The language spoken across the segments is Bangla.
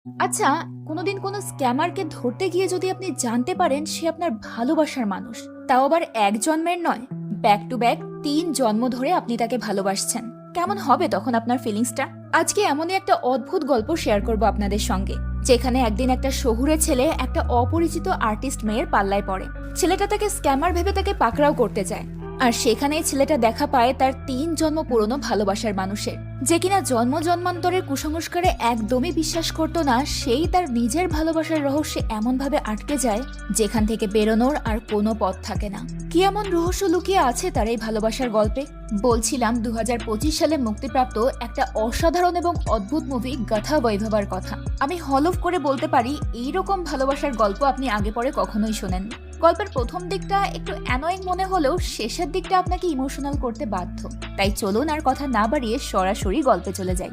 আচ্ছা, কোনোদিন কোনো স্ক্যামারকে ধরতে গিয়ে যদি আপনি জানতে পারেন সে আপনার ভালোবাসার মানুষ, তাও আবার এক জন্মের নয়, ব্যাক টু ব্যাক 3 জন্ম ধরে আপনি তাকে ভালোবাসছেন, কেমন হবে তখন আপনার ফিলিংসটা? আজকে এমনই একটা অদ্ভুত গল্প শেয়ার করব আপনাদের সঙ্গে, যেখানে একদিন একটা শহুরে ছেলে একটা অপরিচিত আর্টিস্ট মেয়ের পাল্লায় পড়ে। ছেলেটা তাকে স্ক্যামার ভেবে তাকে পাকড়াও করতে যায়, আর সেখানেই ছেলেটা দেখা পায় তার 3 জন্ম পুরনো ভালোবাসার মানুষের, যে কিনা জন্ম জন্মান্তরের কুসংস্কারে একদমই বিশ্বাস করতো না। সেই তার নিজের ভালোবাসার রহস্যে এমনভাবে আটকে যায় যেখান থেকে বেরোনোর আর কোনো পথ থাকে না। কি এমন রহস্য লুকিয়ে আছে তার এই ভালোবাসার গল্পে? বলছিলাম 2025 সালে মুক্তিপ্রাপ্ত একটা অসাধারণ এবং অদ্ভুত মুভি গাথা বৈভবার কথা। আমি হলফ করে বলতে পারি এইরকম ভালোবাসার গল্প আপনি আগে পরে কখনোই শোনেন। গল্পের প্রথম দিকটা একটু অ্যানোয়িং মনে হলেও শেষের দিকটা আপনাকে ইমোশনাল করতে বাধ্য। তাই চলুন আর কথা না বাড়িয়ে সরাসরি গল্পে চলে যাই।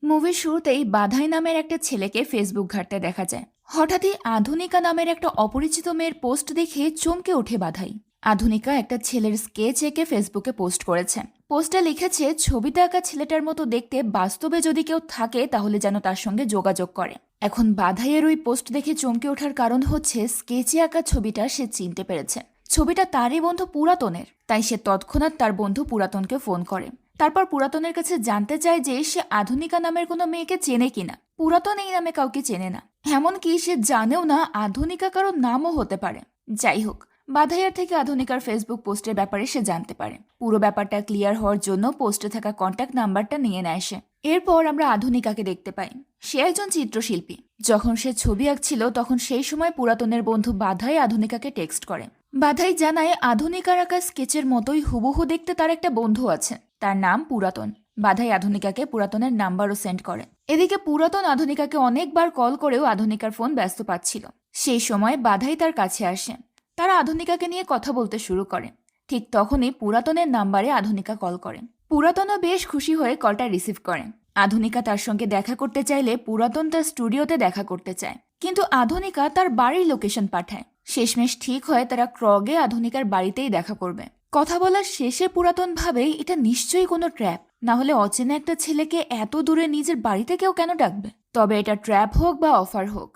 মুভির শুরুতেই বাধাই নামের একটা ছেলেকে ফেসবুক ঘাঁটতে দেখা যায়। হঠাৎই আধুনিকা নামের একটা অপরিচিত মেয়ের পোস্ট দেখে চমকে ওঠে বাধাই। আধুনিকা একটা ছেলের স্কেচ এঁকে ফেসবুকে পোস্ট করেছে। পোস্টে লিখেছে, ছবিতে আঁকা ছেলেটার মতো দেখতে বাস্তবে যদি কেউ থাকে তাহলে যেন তার সঙ্গে যোগাযোগ করে। এখন বাধাইয়ের ওই পোস্ট দেখে চমকে ওঠার কারণ হচ্ছে স্কেচে আঁকা ছবিটা সে চিনতে পেরেছে। ছবিটা তারই বন্ধু পুরাতনের। তাই সে তৎক্ষণাৎ তার বন্ধু পুরাতনকে ফোন করে। তারপর পুরাতনের কাছে জানতে চায় যে সে আধুনিকা নামের কোনো মেয়েকে চেনে কিনা। পুরাতন এই নামে কাউকে চেনে না, এমনকি সে জানেও না আধুনিকা কারো নামও হতে পারে। যাই হোক, বাধাইয়ার থেকে আধুনিকার ফেসবুক পোস্টের ব্যাপারে সে জানতে পারে। পুরো ব্যাপারটা ক্লিয়ার হওয়ার জন্য পোস্টে থাকা কন্ট্যাক্ট নাম্বারটা নিয়ে নেয় সে। এরপর আমরা আধুনিকাকে দেখতে পাই। সে একজন চিত্রশিল্পী। যখন সে ছবি আঁকছিল তখন সেই সময় পুরাতনের বন্ধু বাধাই আধুনিকাকে টেক্সট করে। বাধাই জানায় আধুনিকার আঁকা স্কেচের মতোই হুবহু দেখতে তার একটা বন্ধু আছে, তার নাম পুরাতন। বাধাই আধুনিকাকে পুরাতনের নাম্বারও সেন্ড করে। এদিকে পুরাতন আধুনিকাকে অনেকবার কল করেও আধুনিকার ফোন ব্যস্ত পাচ্ছিল। সেই সময় বাধাই তার কাছে আসে। তারা আধুনিকাকে নিয়ে কথা বলতে শুরু করে। ঠিক তখনই পুরাতনের নাম্বারে আধুনিকা কল করে। পুরাতনও বেশ খুশি হয়ে কলটা রিসিভ করে। আধুনিকা তার সঙ্গে দেখা করতে চাইলে পুরাতন তার স্টুডিওতে দেখা করতে চায়, কিন্তু আধুনিকা তার বাড়ির লোকেশন পাঠায়। শেষমেশ ঠিক হয় তারা ক্রগে আধুনিকার বাড়িতেই দেখা করবে। কথা বলার শেষে পুরাতন ভাবে এটা নিশ্চয়ই কোনো ট্র্যাপ, না হলে অচেনা একটা ছেলেকে এত দূরে নিজের বাড়িতে কেউ কেন ডাকবে। তবে এটা ট্র্যাপ হোক বা অফার হোক,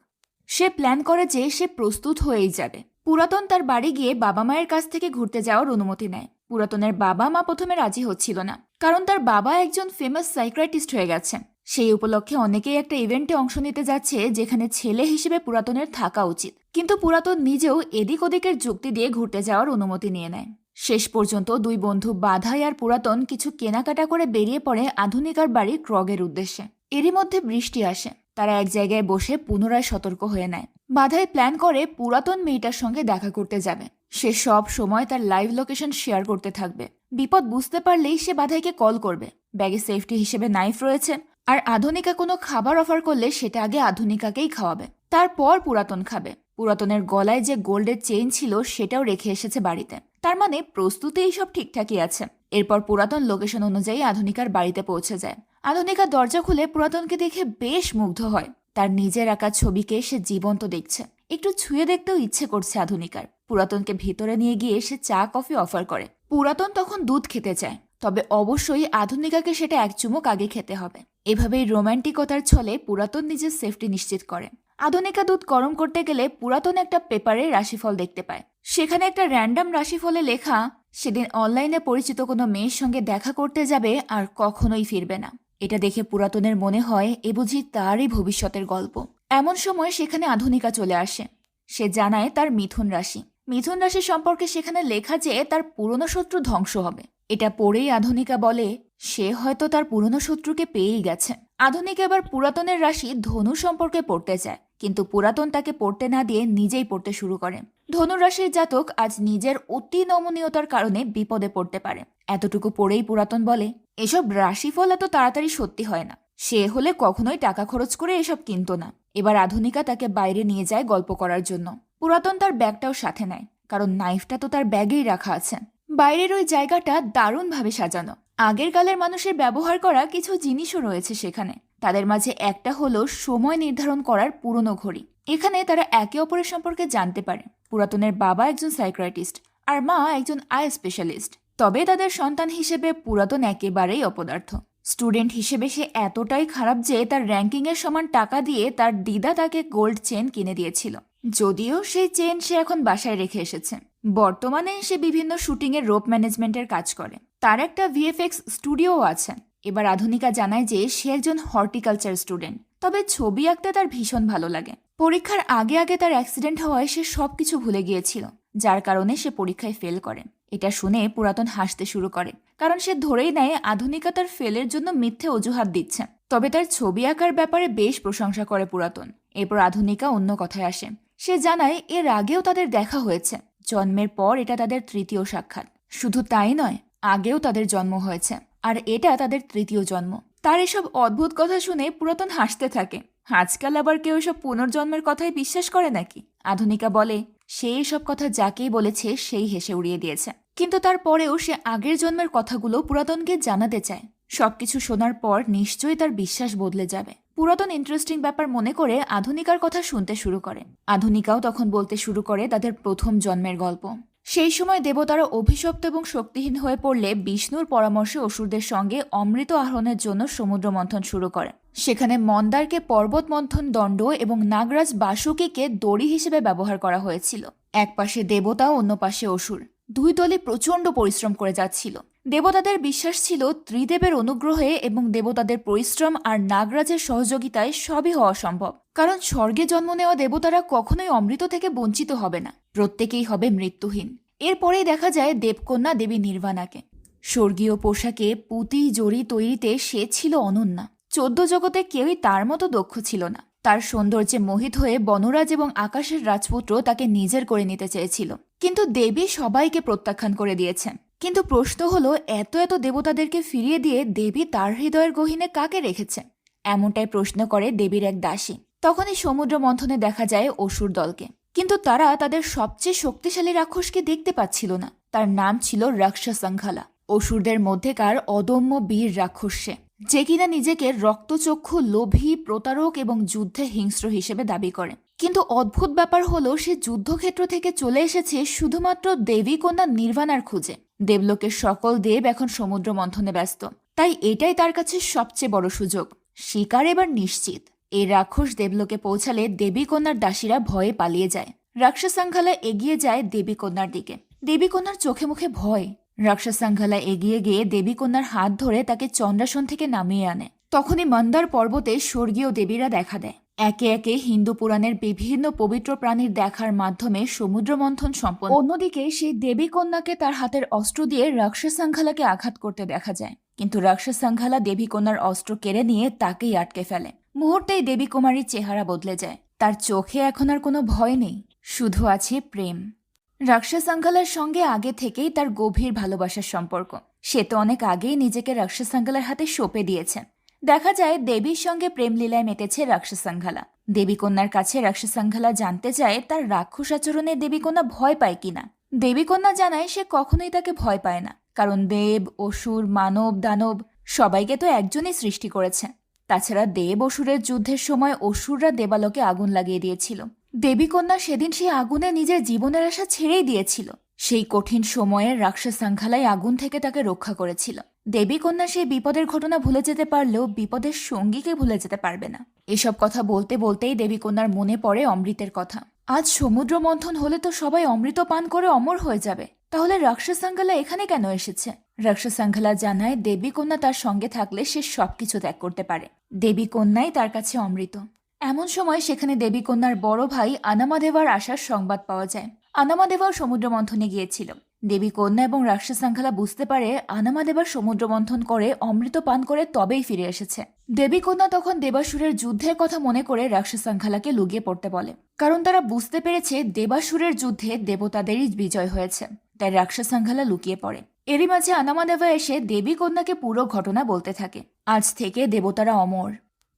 সে প্ল্যান করে যে সে প্রস্তুত হয়েই যাবে। পুরাতন তার বাড়ি গিয়ে বাবা মায়ের কাছ থেকে ঘুরতে যাওয়ার অনুমতি নেয়। পুরাতনের বাবা মা প্রথমে রাজি হচ্ছিল না, কারণ তার বাবা একজন ফেমাস সাইকিয়াট্রিস্ট হয়ে গেছে। সেই উপলক্ষে অনেকেই একটা ইভেন্টে অংশ নিতে যাচ্ছে যেখানে ছেলে হিসেবে পুরাতনের থাকা উচিত, কিন্তু পুরাতন নিজেও এদিক ওদিকের যুক্তি দিয়ে ঘুরতে যাওয়ার অনুমতি নিয়ে নেয়। শেষ পর্যন্ত দুই বন্ধু বাধাই আর পুরাতন কিছু কেনাকাটা করে বেরিয়ে পড়ে আধুনিকার বাড়ি ক্রগের উদ্দেশ্যে। এরই মধ্যে বৃষ্টি আসে। তারা এক জায়গায় বসে পুনরায় সতর্ক হয়ে নেয়। বাধাই প্ল্যান করে পুরাতন মেয়েটার সঙ্গে দেখা করতে যাবে। সে সব সময় তার লাইভ লোকেশন শেয়ার করতে থাকবে। বিপদ বুঝতে পারলেই সে বাধাইকে কল করবে। ব্যাগে সেফটি হিসেবে নাইফ রয়েছে, আর আধুনিকা কোনো খাবার অফার করলে সেটা আগে আধুনিকাকেই খাওয়াবে, তারপর পুরাতন খাবে। পুরাতনের গলায় যে গোল্ডের চেইন ছিল সেটাও রেখে এসেছে বাড়িতে। তার মানে প্রস্তুতি সব ঠিকঠাকই আছে। এরপর পুরাতন লোকেশন অনুযায়ী আধুনিকার বাড়িতে পৌঁছে যায়। আধুনিকা দরজা খুলে পুরাতনকে দেখে বেশ মুগ্ধ হয়। তার নিজের আঁকা ছবিকে সে জীবন্ত দেখছে। একটু ছুঁয়ে দেখতেও ইচ্ছে করছে আধুনিকার। পুরাতনকে ভেতরে নিয়ে গিয়ে সে চা কফি অফার করে। পুরাতন তখন দুধ খেতে চায়, তবে অবশ্যই আধুনিকাকে সেটা এক চুমুক আগে খেতে হবে। এভাবেই রোম্যান্টিকতার ছলে পুরাতন নিজের সেফটি নিশ্চিত করে। আধুনিকা দুধ গরম করতে গেলে পুরাতন একটা পেপারে রাশিফল দেখতে পায়। সেখানে একটা র্যান্ডম রাশিফলে লেখা সেদিন অনলাইনে পরিচিত কোনো মেয়ের সঙ্গে দেখা করতে যাবে আর কখনোই ফিরবে না। এটা দেখে পুরাতনের মনে হয় এ বুঝি তারই ভবিষ্যতের গল্প। এমন সময় সেখানে আধুনিকা চলে আসে। সে জানায় তার মিথুন রাশি। মিথুন রাশি সম্পর্কে সেখানে লেখা যে তার পুরনো শত্রু ধ্বংস হবে। এটা পড়েই আধুনিকা বলে সে হয়তো তার পুরনো শত্রুকে পেয়েই গেছে। আধুনিকা এবার পুরাতনের রাশি ধনু সম্পর্কে পড়তে চায়, কিন্তু পুরাতন তাকে পড়তে না দিয়ে নিজেই পড়তে শুরু করে। ধনু রাশির জাতক আজ নিজের অতি নমনীয়তার কারণে বিপদে পড়তে পারে। এতটুকু পড়েই পুরাতন বলে এসব রাশিফল এত তাড়াতাড়ি সত্যি হয় না। সে হলে কখনোই টাকা খরচ করে এসব কিনতো না। এবার আধুনিকা তাকে বাইরে নিয়ে যায় গল্প করার জন্য। পুরাতন তার ব্যাগটাও সাথে নেয়, কারণ নাইফটা তো তার ব্যাগেই রাখা আছে। বাইরের ওই জায়গাটা দারুণভাবে সাজানো। আগের কালের মানুষের ব্যবহার করা কিছু জিনিসও রয়েছে সেখানে। তাদের মাঝে একটা হলো সময় নির্ধারণ করার পুরনো ঘড়ি। এখানে তারা একে অপরের সম্পর্কে জানতে পারে। পুরাতনের বাবা একজন সাইকিয়াট্রিস্ট আর মা একজন আই স্পেশালিস্ট। তবে তাদের সন্তান হিসেবে পুরাতন একেবারেই অপদার্থ। স্টুডেন্ট হিসেবে সে এতটাই খারাপ যে তার র্যাঙ্কিংয়ের সমান টাকা দিয়ে তার দিদা তাকে গোল্ড চেন কিনে দিয়েছিল। যদিও সেই চেন সে এখন বাসায় রেখে এসেছে। বর্তমানে সে বিভিন্ন শুটিংয়ের রোপ ম্যানেজমেন্টের কাজ করে। তার একটা ভিএফএক্স স্টুডিও আছে। এবার আধুনিকা জানায় যে সে একজন হর্টিকালচার স্টুডেন্ট, তবে ছবি আঁকতে তার ভীষণ ভালো লাগে। পরীক্ষার আগে আগে তার অ্যাক্সিডেন্ট হওয়ায় সে সবকিছু ভুলে গিয়েছিল, যার কারণে সে পরীক্ষায় ফেল করে। এটা শুনে পুরাতন হাসতে শুরু করে, কারণ সে ধরেই নেয় আধুনিকা তার ফেলের জন্য মিথ্যে অজুহাত দিচ্ছে। তবে তার ছবি আঁকার ব্যাপারে বেশ প্রশংসা করে পুরাতন। এরপর আধুনিকা অন্য কথায় আসে। সে জানায় এর আগেও তাদের দেখা হয়েছে। জন্মের পর এটা তাদের তৃতীয় সাক্ষাৎ। শুধু তাই নয়, আগেও তাদের জন্ম হয়েছে, আর এটা তাদের তৃতীয় জন্ম। তার এসব অদ্ভুত কথা শুনে পুরাতন হাসতে থাকে। আজকাল আবার কেউ এসব পুনর্জন্মের কথাই বিশ্বাস করে নাকি? আধুনিকা বলে সে এসব কথা যাকেই বলেছে সেই হেসে উড়িয়ে দিয়েছে, কিন্তু তারপরেও সে আগের জন্মের কথাগুলো পুরাতনকে জানাতে চায়। সবকিছু শোনার পর নিশ্চয়ই তার বিশ্বাস বদলে যাবে। পুরাতন ইন্টারেস্টিং ব্যাপার মনে করে আধুনিকার কথা শুনতে শুরু করে। আধুনিকাও তখন বলতে শুরু করে তাদের প্রথম জন্মের গল্প। সেই সময় দেবতারা অভিশপ্ত এবং শক্তিহীন হয়ে পড়লে বিষ্ণুর পরামর্শে অসুরদের সঙ্গে অমৃত আহরণের জন্য সমুদ্র মন্থন শুরু করে। সেখানে মন্দারকে পর্বত মন্থন দণ্ড এবং নাগরাজ বাসুকীকে দড়ি হিসেবে ব্যবহার করা হয়েছিল। এক পাশে দেবতা, অন্য পাশে অসুর। দুই দলই প্রচণ্ড পরিশ্রম করে যাচ্ছিল। দেবতাদের বিশ্বাস ছিল ত্রিদেবের অনুগ্রহে এবং দেবতাদের পরিশ্রম আর নাগরাজের সহযোগিতায় সবই হওয়া সম্ভব। কারণ স্বর্গে জন্ম নেওয়া দেবতারা কখনোই অমৃত থেকে বঞ্চিত হবে না, প্রত্যেকেই হবে মৃত্যুহীন। এরপরেই দেখা যায় দেবকন্যা দেবী নির্বাণাকে। স্বর্গীয় পোশাকে পুঁতি জড়ি তৈরিতে সে ছিল অনন্যা। 14 জগতে কেউই তার মতো দক্ষ ছিল না। তার সৌন্দর্যে মোহিত হয়ে বনরাজ এবং আকাশের রাজপুত্র তাকে নিজের করে নিতে চেয়েছিল, কিন্তু দেবী সবাইকে প্রত্যাখ্যান করে দিয়েছেন। কিন্তু প্রশ্ন হলো, এত এত দেবতাদেরকে ফিরিয়ে দিয়ে দেবী তার হৃদয়ের গহীনে কাকে রেখেছে? এমনটাই প্রশ্ন করে দেবীর এক দাসী। তখনই সমুদ্র মন্থনে দেখা যায় অসুর দলকে, কিন্তু তারা তাদের সবচেয়ে শক্তিশালী রাক্ষসকে দেখতে পাচ্ছিল না। তার নাম ছিল রাক্ষসাংখালা। অসুরদের মধ্যেকার অদম্য বীর রাক্ষস সে, যে কিনা নিজেকে রক্তচক্ষু, লোভী, প্রতারক এবং যুদ্ধে হিংস্র হিসেবে দাবি করে। কিন্তু অদ্ভুত ব্যাপার হলো, সে যুদ্ধক্ষেত্র থেকে চলে এসেছে শুধুমাত্র দেবী কন্যা নির্বাণার খুঁজে। দেবলোকের সকল দেব এখন সমুদ্র মন্থনে ব্যস্ত, তাই এটাই তার কাছে সবচেয়ে বড় সুযোগ। শিকার এবার নিশ্চিত। এই রাক্ষস দেবলোকে পৌঁছালে দেবী কন্যার দাসীরা ভয়ে পালিয়ে যায়। রাক্ষসাংখালা এগিয়ে যায় দেবী কন্যার দিকে। দেবী কন্যার চোখে মুখে ভয়। রাক্ষসাংখালা এগিয়ে গিয়ে দেবী কন্যার হাত ধরে তাকে চন্দ্রাসন থেকে নামিয়ে আনে। তখনই মন্দার পর্বতে স্বর্গীয় দেবীরা দেখা দেয়। একে একে হিন্দু পুরাণের বিভিন্ন পবিত্র প্রাণীর দেখার মাধ্যমে সমুদ্র মন্থন সম্পন্ন। অন্যদিকে সেই দেবী কন্যাকে তার হাতের অস্ত্র দিয়ে রাক্ষসাংখালাকে আঘাত করতে দেখা যায়, কিন্তু রাক্ষসাংখালা দেবী কন্যার অস্ত্র কেড়ে নিয়ে তাকেই আটকে ফেলে। মুহূর্তেই দেবী কুমারীর চেহারা বদলে যায়। তার চোখে এখন আর কোনো ভয় নেই, শুধু আছে প্রেম। রাক্ষসাংখালার সঙ্গে আগে থেকেই তার গভীর ভালোবাসার সম্পর্ক। সে তো অনেক আগেই নিজেকে রাক্ষসাংখালার হাতে সঁপে দিয়েছে। দেখা যায় দেবীর সঙ্গে প্রেম লীলায় মেতেছে রাক্ষসাংখালা। দেবী কন্যার কাছে রাক্ষসাংখালা জানতে চায় তার রাক্ষস আচরণে দেবী কন্যা ভয় পায় কিনা। দেবী কন্যা জানায় সে কখনোই তাকে ভয় পায় না, কারণ দেব, অসুর, মানব, দানব সবাইকে তো একজনই সৃষ্টি করেছে। তাছাড়া দেব অসুরের যুদ্ধের সময় অসুররা দেবালোকে আগুন লাগিয়ে দিয়েছিল। দেবী কন্যা সেদিন সেই আগুনে নিজের জীবনের আশা ছেড়েই দিয়েছিল। সেই কঠিন সময়ে রাক্ষসাংখালাই আগুন থেকে তাকে রক্ষা করেছিল। দেবী কন্যা সেই বিপদের ঘটনা ভুলে যেতে পারলেও বিপদের সঙ্গীকে ভুলে যেতে পারবে না। এসব কথা বলতে বলতেই দেবী কন্যার মনে পড়ে অমৃতের কথা। আজ সমুদ্র মন্থন হলে তো সবাই অমৃত পান করে অমর হয়ে যাবে, তাহলে রাক্ষসাংখালা এখানে কেন এসেছে? রাক্ষসাংখালা জানায় দেবী কন্যা তার সঙ্গে থাকলে সে সবকিছু ত্যাগ করতে পারে। দেবী কন্যাই তার কাছে অমৃত। এমন সময় সেখানে দেবী কন্যার বড় ভাই আনামাদেবার আসার সংবাদ পাওয়া যায়। আনামাদেবাও সমুদ্র মন্থনে গিয়েছিল। দেবী কন্যা এবং রাক্ষসাংখালা বুঝতে পারে আনামাদেবার সমুদ্র মন্থন করে অমৃত পান করে তবেই ফিরে এসেছে। দেবী কন্যা তখন দেবাসুরের যুদ্ধের কথা মনে করে রাক্ষসাংখালাকে লুকিয়ে পড়তে বলে, কারণ তারা বুঝতে পেরেছে দেবাসুরের যুদ্ধে দেবতাদেরই বিজয় হয়েছে। তাই রাক্ষসাংখালা লুকিয়ে পড়ে। এরই মাঝে আনামাদেবা এসে দেবী কন্যাকে পুরো ঘটনা বলতে থাকে। আজ থেকে দেবতারা অমর,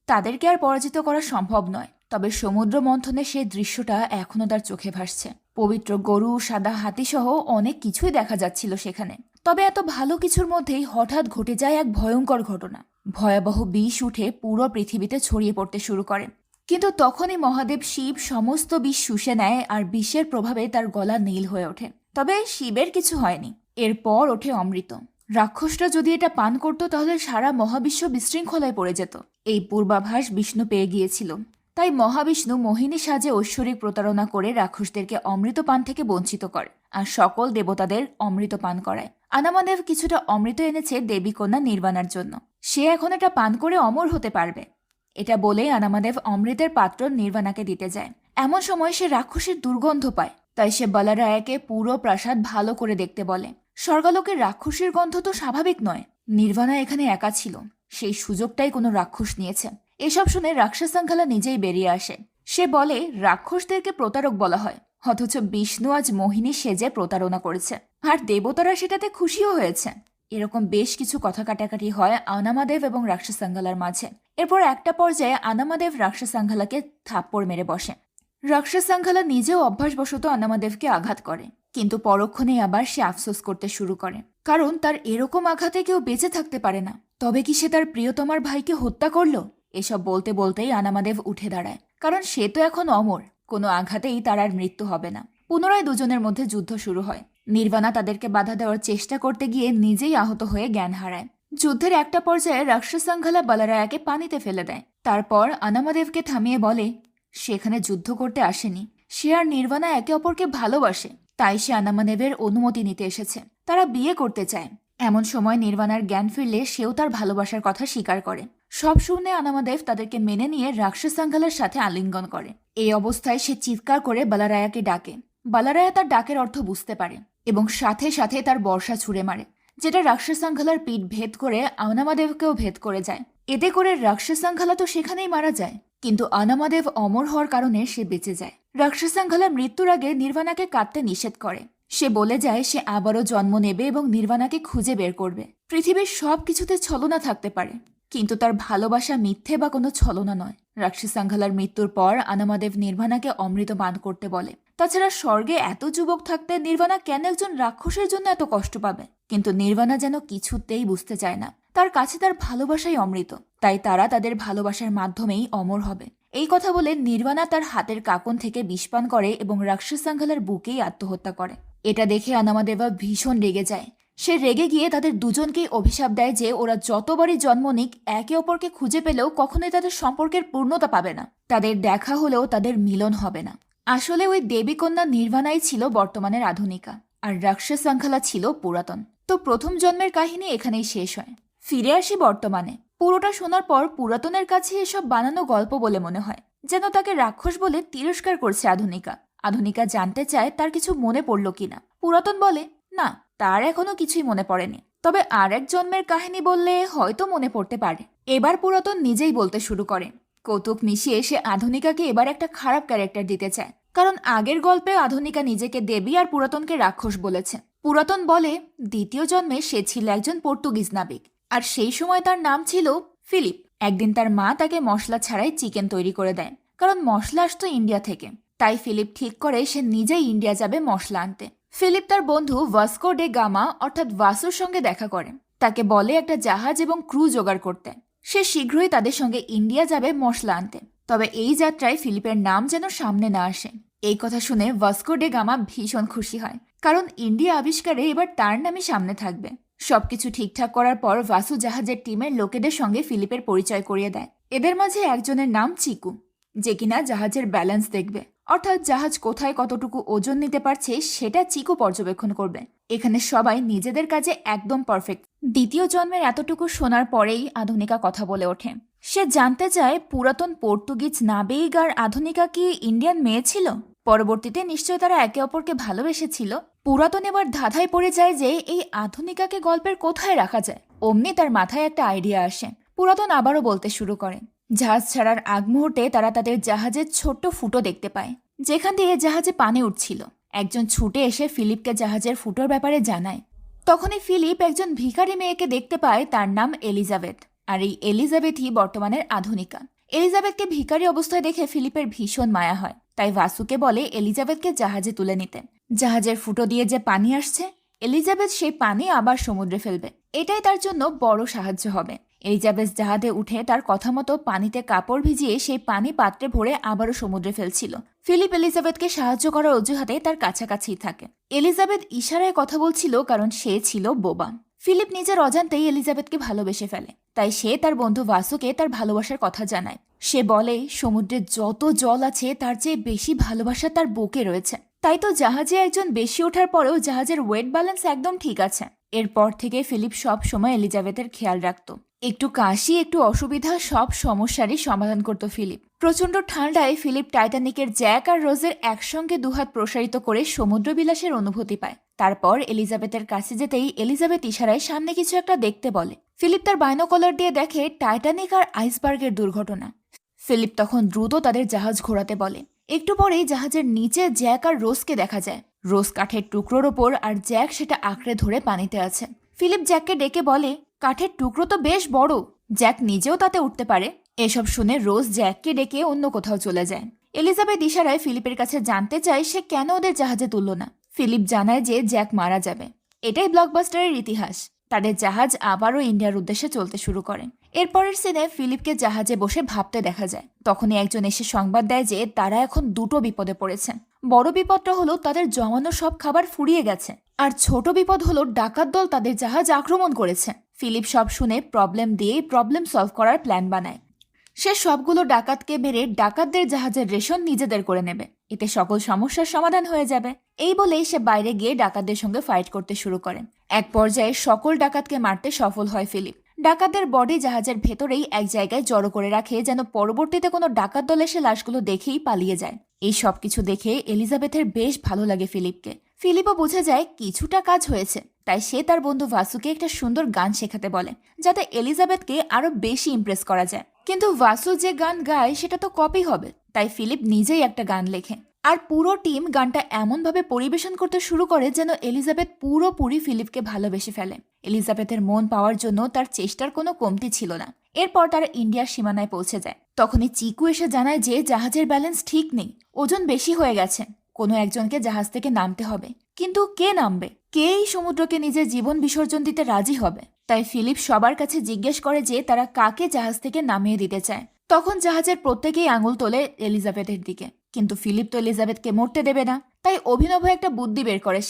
তাদেরকে আর পরাজিত করা সম্ভব নয়। তবে সমুদ্র মন্থনে সে দৃশ্যটা এখনো তার চোখে ভাসছে। পবিত্র গরু, সাদা হাতি সহ অনেক কিছুই দেখা যাচ্ছিল সেখানে। তবে এত ভালো কিছুর মধ্যেই হঠাৎ ঘটে যায় এক ভয়ঙ্কর ঘটনা। ভয়াবহ বিষ উঠে পুরো পৃথিবীতে ছড়িয়ে পড়তে শুরু করে। কিন্তু তখনই মহাদেব শিব সমস্ত বিষ শুষে নেয় আর বিষের প্রভাবে তার গলা নীল হয়ে ওঠে। তবে শিবের কিছু হয়নি। এরপর ওঠে অমৃত। রাক্ষসটা যদি এটা পান করত তাহলে সারা মহাবিশ্ব বিশৃঙ্খলায় পড়ে যেত। এই পূর্বাভাস বিষ্ণু পেয়ে গিয়েছিল। তাই মহাবিষ্ণু মোহিনী সাজে ঐশ্বরিক প্রতারণা করে রাক্ষসদেরকে অমৃত পান থেকে বঞ্চিত করে আর সকল দেবতাদের অমৃত পান করায়। আনামাদেব কিছুটা অমৃত এনেছে দেবী কন্যা নির্বাণার জন্য। সে এখন এটা পান করে অমর হতে পারবে। এটা বলে আনামাদেব অমৃতের পাত্র নির্বাণাকে দিতে যায়। এমন সময় সে রাক্ষসের দুর্গন্ধ পায়, তাই সে বলরায়াকে পুরো প্রাসাদ ভালো করে দেখতে বলে। স্বর্গালোকের রাক্ষসের গন্ধ তো স্বাভাবিক নয়। নির্বাণা এখানে একা ছিল, সেই সুযোগটাই কোনো রাক্ষস নিয়েছে। এসব শুনে রাক্ষসাঙ্গালা নিজেই বেরিয়ে আসে। সে বলে রাক্ষসদেরকে প্রতারক বলা হয়, অথচ বিষ্ণু আজ মোহিনী সেজে প্রতারণা করেছে, আর দেবতারা সেটাতে খুশিও হয়েছে। এরকম বেশ কিছু কথা কাটাকাটি হয় আনামাদেব এবং রাক্ষসাঙ্গালার মাঝে। এরপর একটা পর্যায়ে আনামাদেব রাক্ষসাঙ্গালাকে থাপ্পড় মেরে বসে। রাক্ষসাঙ্গালা নিজেও অভ্যাসবশত আনামাদেবকে আঘাত করে, কিন্তু পরক্ষণেই আবার সে আফসোস করতে শুরু করে, কারণ তার এরকম আঘাতে কেউ বেঁচে থাকতে পারে না। তবে কি সে তার প্রিয়তমার ভাইকে হত্যা করলো? এসব বলতে বলতেই আনামাদেব উঠে দাঁড়ায়, কারণ সে তো এখন অমর, কোনো আঘাতেই তার আর মৃত্যু হবে না। পুনরায় দুজনের মধ্যে যুদ্ধ শুরু হয়। নির্বাণা তাদেরকে বাধা দেওয়ার চেষ্টা করতে গিয়ে নিজেই আহত হয়ে জ্ঞান হারায়। যুদ্ধের একটা পর্যায়ে রাক্ষসাঙ্গালা বলরায়াকে পানিতে ফেলে দেয়। তারপর আনামাদেবকে থামিয়ে বলে সেখানে যুদ্ধ করতে আসেনি, সে আর নির্বাণা একে অপরকে ভালোবাসে, তাই সে আনামাদেবের অনুমতি নিতে এসেছে। তারা বিয়ে করতে চায়। এমন সময় নির্বাণার জ্ঞান ফিরলে সেও তার ভালোবাসার কথা স্বীকার করে। সব শুনে আনামাদেব তাদেরকে মেনে নিয়ে রাক্ষসাঙ্গালার সাথে আলিঙ্গন করে। এই অবস্থায় সে চিৎকার করে বলরায়াকে ডাকে। বলরায়া তার ডাকের অর্থ বুঝতে পারে এবং সাথে সাথে তার বর্ষা ছুঁড়ে মারে, যেটা রাক্ষসাঙ্গালার পিঠ ভেদ করে আনামাদেবকেও ভেদ করে যায়। এতে করে রাক্ষসাঙ্গালা তো সেখানেই মারা যায়, কিন্তু আনামাদেব অমর হওয়ার কারণে সে বেঁচে যায়। রাক্ষসাঙ্গালা মৃত্যুর আগে নির্বাণাকে কাঁদতে নিষেধ করে। সে বলে যায় সে আবারও জন্ম নেবে এবং নির্বাণাকে খুঁজে বের করবে। পৃথিবীর সব কিছুতে ছলনা থাকতে পারে, কিন্তু তার ভালোবাসা মিথ্যে বা কোনো ছলনা নয়। রাক্ষসাঙ্গালার মৃত্যুর পর আনামাদেব নির্বাণাকে অমৃত পান করতে বলে। তাছাড়া স্বর্গে এত যুবক থাকতে নির্বাণা কেন একজন রাক্ষসের জন্য এত কষ্ট পাবে? কিন্তু নির্বাণা যেন কিছুতেই বুঝতে চায় না, তার কাছে তার ভালোবাসাই অমৃত, তাই তারা তাদের ভালোবাসার মাধ্যমেই অমর হবে। এই কথা বলে নির্বাণা তার হাতের কাকন থেকে বিষপান করে এবং রাক্ষসাঙ্গালার বুকেই আত্মহত্যা করে। এটা দেখে আনামাদেবা ভীষণ রেগে যায়। সে রেগে গিয়ে তাদের দুজনকেই অভিশাপ দেয় যে ওরা যতবারই জন্ম নিক একে অপরকে খুঁজে পেলেও কখনোই তাদের সম্পর্কের পূর্ণতা পাবে না, তাদের দেখা হলেও তাদের মিলন হবে না। আসলে ওই দেবী কন্যা নির্বাণাই ছিল বর্তমানের আধুনিকা, আর রাক্ষসাঙ্গালা ছিল পুরাতন। তো প্রথম জন্মের কাহিনী এখানেই শেষ হয়। ফিরে আসি বর্তমানে। পুরোটা শোনার পর পুরাতনের কাছে এসব বানানো গল্প বলে মনে হয়, যেন তাকে রাক্ষস বলে তিরস্কার করছে আধুনিকা। আধুনিকা জানতে চায় তার কিছু মনে পড়ল কিনা। পুরাতন বলে না, তার এখনো কিছুই মনে পড়েনি, তবে আর এক জন্মের কাহিনী বললে হয়তো মনে পড়তে পারে। এবার পুরাতন নিজেই বলতে শুরু করে। কৌতুক মিশিয়ে সে আধুনিকাকে এবার একটা খারাপ ক্যারেক্টার দিতে চায়, কারণ আগের গল্পে আধুনিকা নিজেকে দেবী আর পুরাতনকে রাক্ষস বলেছে। পুরাতন বলে দ্বিতীয় জন্মে সে ছিল একজন পর্তুগিজ নাবিক, আর সেই সময় তার নাম ছিল ফিলিপ। একদিন তার মা তাকে মশলা ছাড়াই চিকেন তৈরি করে দেয়, কারণ মশলা আসতো ইন্ডিয়া থেকে। তাই ফিলিপ ঠিক করে সে নিজেই ইন্ডিয়া যাবে মশলা আনতে। ফিলিপ তার বন্ধু ভাস্কো ডে গামা অর্থাৎ ভাসুর সঙ্গে দেখা করে, তাকে বলে একটা জাহাজ এবং ক্রু জোগাড় করতে। সে শীঘ্রই তাদের সঙ্গে ইন্ডিয়া যাবে মশলা আনতে। তবে এই যাত্রায় ফিলিপের নাম যেন সামনে না আসে। এই কথা শুনে ভাস্কো ডে গামা ভীষণ খুশি হয়, কারণ ইন্ডিয়া আবিষ্কারে এবার তার নামই সামনে থাকবে। সবকিছু ঠিকঠাক করার পর ভাসু জাহাজের টিমের লোকেদের সঙ্গে ফিলিপের পরিচয় করিয়ে দেয়। এদের মাঝে একজনের নাম চিকু, যে কিনা জাহাজের ব্যালেন্স দেখবে, অর্থাৎ জাহাজ কোথায় কতটুকু ওজন নিতে পারছে সেটা চিকু পর্যবেক্ষণ করবে। এখানে সবাই নিজেদের কাজে একদম পারফেক্ট। দ্বিতীয় জন্মের এতটুকু শোনার পরেই আধুনিকা কথা বলে ওঠে। সে জানতে চায় পুরাতন পর্তুগিজ নাবিক আর আধুনিকা কি ইন্ডিয়ান মেয়ে ছিল? পরবর্তীতে নিশ্চয় তারা একে অপরকে ভালোবেসেছিল। পুরাতন এবার ধাঁধায় পড়ে যায় যে এই আধুনিকাকে গল্পের কোথায় রাখা যায়। অমনি তার মাথায় একটা আইডিয়া আসে। পুরাতন আবারও বলতে শুরু করে। জাহাজ ছাড়ার আগ মুহূর্তে তারা তাদের জাহাজের ছোট্ট ফুটো দেখতে পায়, যেখান দিয়ে জাহাজে পানি উঠছিল। একজন ছুটে এসে ফিলিপকে জাহাজের ফুটোর ব্যাপারে জানায়। তখনই ফিলিপ একজন ভিখারি মেয়েকে দেখতে পায়, তার নাম এলিজাবেথ। আর এই এলিজাবেথই বর্তমানের আধুনিকা। এলিজাবেথকে ভিখারি অবস্থায় দেখে ফিলিপের ভীষণ মায়া হয়, তাই ভাসুকে বলে এলিজাবেথকে জাহাজে তুলে নিতে। জাহাজের ফুটো দিয়ে যে পানি আসছে, এলিজাবেথ সেই পানি আবার সমুদ্রে ফেলবে। এটাই তার জন্য বড় সাহায্য হবে। এলিজাবেথ জাহাজে উঠে তার কথা মতো পানিতে কাপড় ভিজিয়ে সেই পানি পাত্রে ভরে আবারও সমুদ্রে ফেলছিল। ফিলিপ এলিজাবেথকে সাহায্য করার অজুহাতে তার কাছাকাছি থাকে। এলিজাবেথ ইশারায় কথা বলছিল কারণ সে ছিল বোবা। ফিলিপ নিজের অজান্তেই এলিজাবেথকে ভালোবেসে ফেলে, তাই সে তার বন্ধু ভাসুকে তার ভালোবাসার কথা জানায়। সে বলে সমুদ্রে যত জল আছে তার চেয়ে বেশি ভালোবাসা তার বুকে রয়েছে, তাই তো জাহাজে একজন বেশি ওঠার পরেও জাহাজের ওয়েট ব্যালেন্স একদম ঠিক আছে। এরপর থেকে ফিলিপ সব সময় এলিজাবেথের খেয়াল রাখত। একটু কাশি, একটু অসুবিধা, সব সমস্যারই সমাধান করত ফিলিপ। প্রচন্ড ঠান্ডায় ফিলিপ টাইটানিকের জ্যাক আর রোজের একসঙ্গে দুহাত প্রসারিত করে সমুদ্র বিলাসের অনুভূতি পায়। তারপর এলিজাবেথের কাছে যেতেই এলিজাবেথ ইশারায় সামনে কিছু একটা দেখতে বলে। ফিলিপ তার বাইনোকুলার দিয়ে দেখে টাইটানিক আর আইসবার্গের দুর্ঘটনা। ফিলিপ তখন দ্রুত তাদের জাহাজ ঘোরাতে বলে। একটু পরেই জাহাজের নিচে জ্যাক আর রোজকে দেখা যায়। রোজ কাঠের টুকরোর ওপর আর জ্যাক সেটা আঁকড়ে ধরে পানিতে আছে। ফিলিপ জ্যাককে ডেকে বলে, কাঠের টুকরো তো বেশ বড়, জ্যাক নিজেও তাতে উঠতে পারে। এসব শুনে রোজ জ্যাককে ডেকে অন্য কোথাও চলে যায়। এলিজাবেথ ইশারায় ফিলিপের কাছে জানতে চায় সে কেন ওদের জাহাজে তুলল না। ফিলিপ জানায় যে জ্যাক মারা যাবে। এটাই ব্লকবাস্টারের ইতিহাস। তাদের জাহাজ আবারও ইন্ডিয়ার উদ্দেশ্যে চলতে শুরু করে। এরপরের সিনে ফিলিপকে জাহাজে বসে ভাবতে দেখা যায়। তখনই একজন এসে সংবাদ দেয় যে তারা এখন দুটো বিপদে পড়েছে। বড় বিপদটা হলো তাদের জমানো সব খাবার ফুরিয়ে গেছে, আর ছোট বিপদ হলো ডাকাত দল তাদের জাহাজ আক্রমণ করেছে। ফিলিপ সব শুনে প্রবলেম দিয়ে প্রবলেম সলভ করার প্ল্যান বানায়। সে সবগুলো ডাকাতকে মেরে ডাকাতদের জাহাজের রেশন নিজেদের করে নেবে, এতে সকল সমস্যার সমাধান হয়ে যাবে। এই বলেই সে বাইরে গিয়ে ডাকাতদের সঙ্গে ফাইট করতে শুরু করে। এক পর্যায়ে সকল ডাকাতকে মারতে সফল হয় ফিলিপ। ডাকাতদের বডি জাহাজের ভেতরেই এক জায়গায় জড়ো করে রাখে, যেন পরবর্তীতে কোনো ডাকাত দল এসে লাশগুলো দেখেই পালিয়ে যায়। এই সবকিছু দেখে এলিজাবেথের বেশ ভালো লাগে ফিলিপকে। ফিলিপও বুঝে যায় কিছুটা কাজ হয়েছে, তাই সে তার বন্ধু ভাসুকে একটা সুন্দর গান শেখাতে বলে, যাতে এলিজাবেথকে আরো বেশি ইমপ্রেস করা যায়। কিন্তু ভাসু যে গান গায় সেটা তো কপি হবে, তাই ফিলিপ নিজেই একটা গান লেখে। আর পুরো টিম গানটা এমনভাবে পরিবেশন করতে শুরু করে যেন এলিজাবেথ পুরোপুরি ফিলিপকে ভালোবেসে ফেলে। এলিজাবেথের মন পাওয়ার জন্য তার চেষ্টার কোনো কমতি ছিল না। এরপর তারা ইন্ডিয়ার সীমানায় পৌঁছে যায়। তখনই চিকু এসে জানায় যে জাহাজের ব্যালেন্স ঠিক নেই, ওজন বেশি হয়ে গেছে, কোনো একজনকে জাহাজ থেকে নামতে হবে। কিন্তু কে নামবে? কে এই সমুদ্রকে নিজের জীবন বিসর্জন দিতে রাজি হবে? তাই ফিলিপ সবার কাছে জিজ্ঞেস করে যে তারা কাকে জাহাজ থেকে নামিয়ে দিতে চায়। তখন জাহাজের প্রত্যেকেই আঙুল তোলে এলিজাবেথের দিকে, কিন্তু ফিলিপ তো এলিজাবেথকে মরতে দেবে না। তাই অভিনব একটা বুদ্ধি বের করে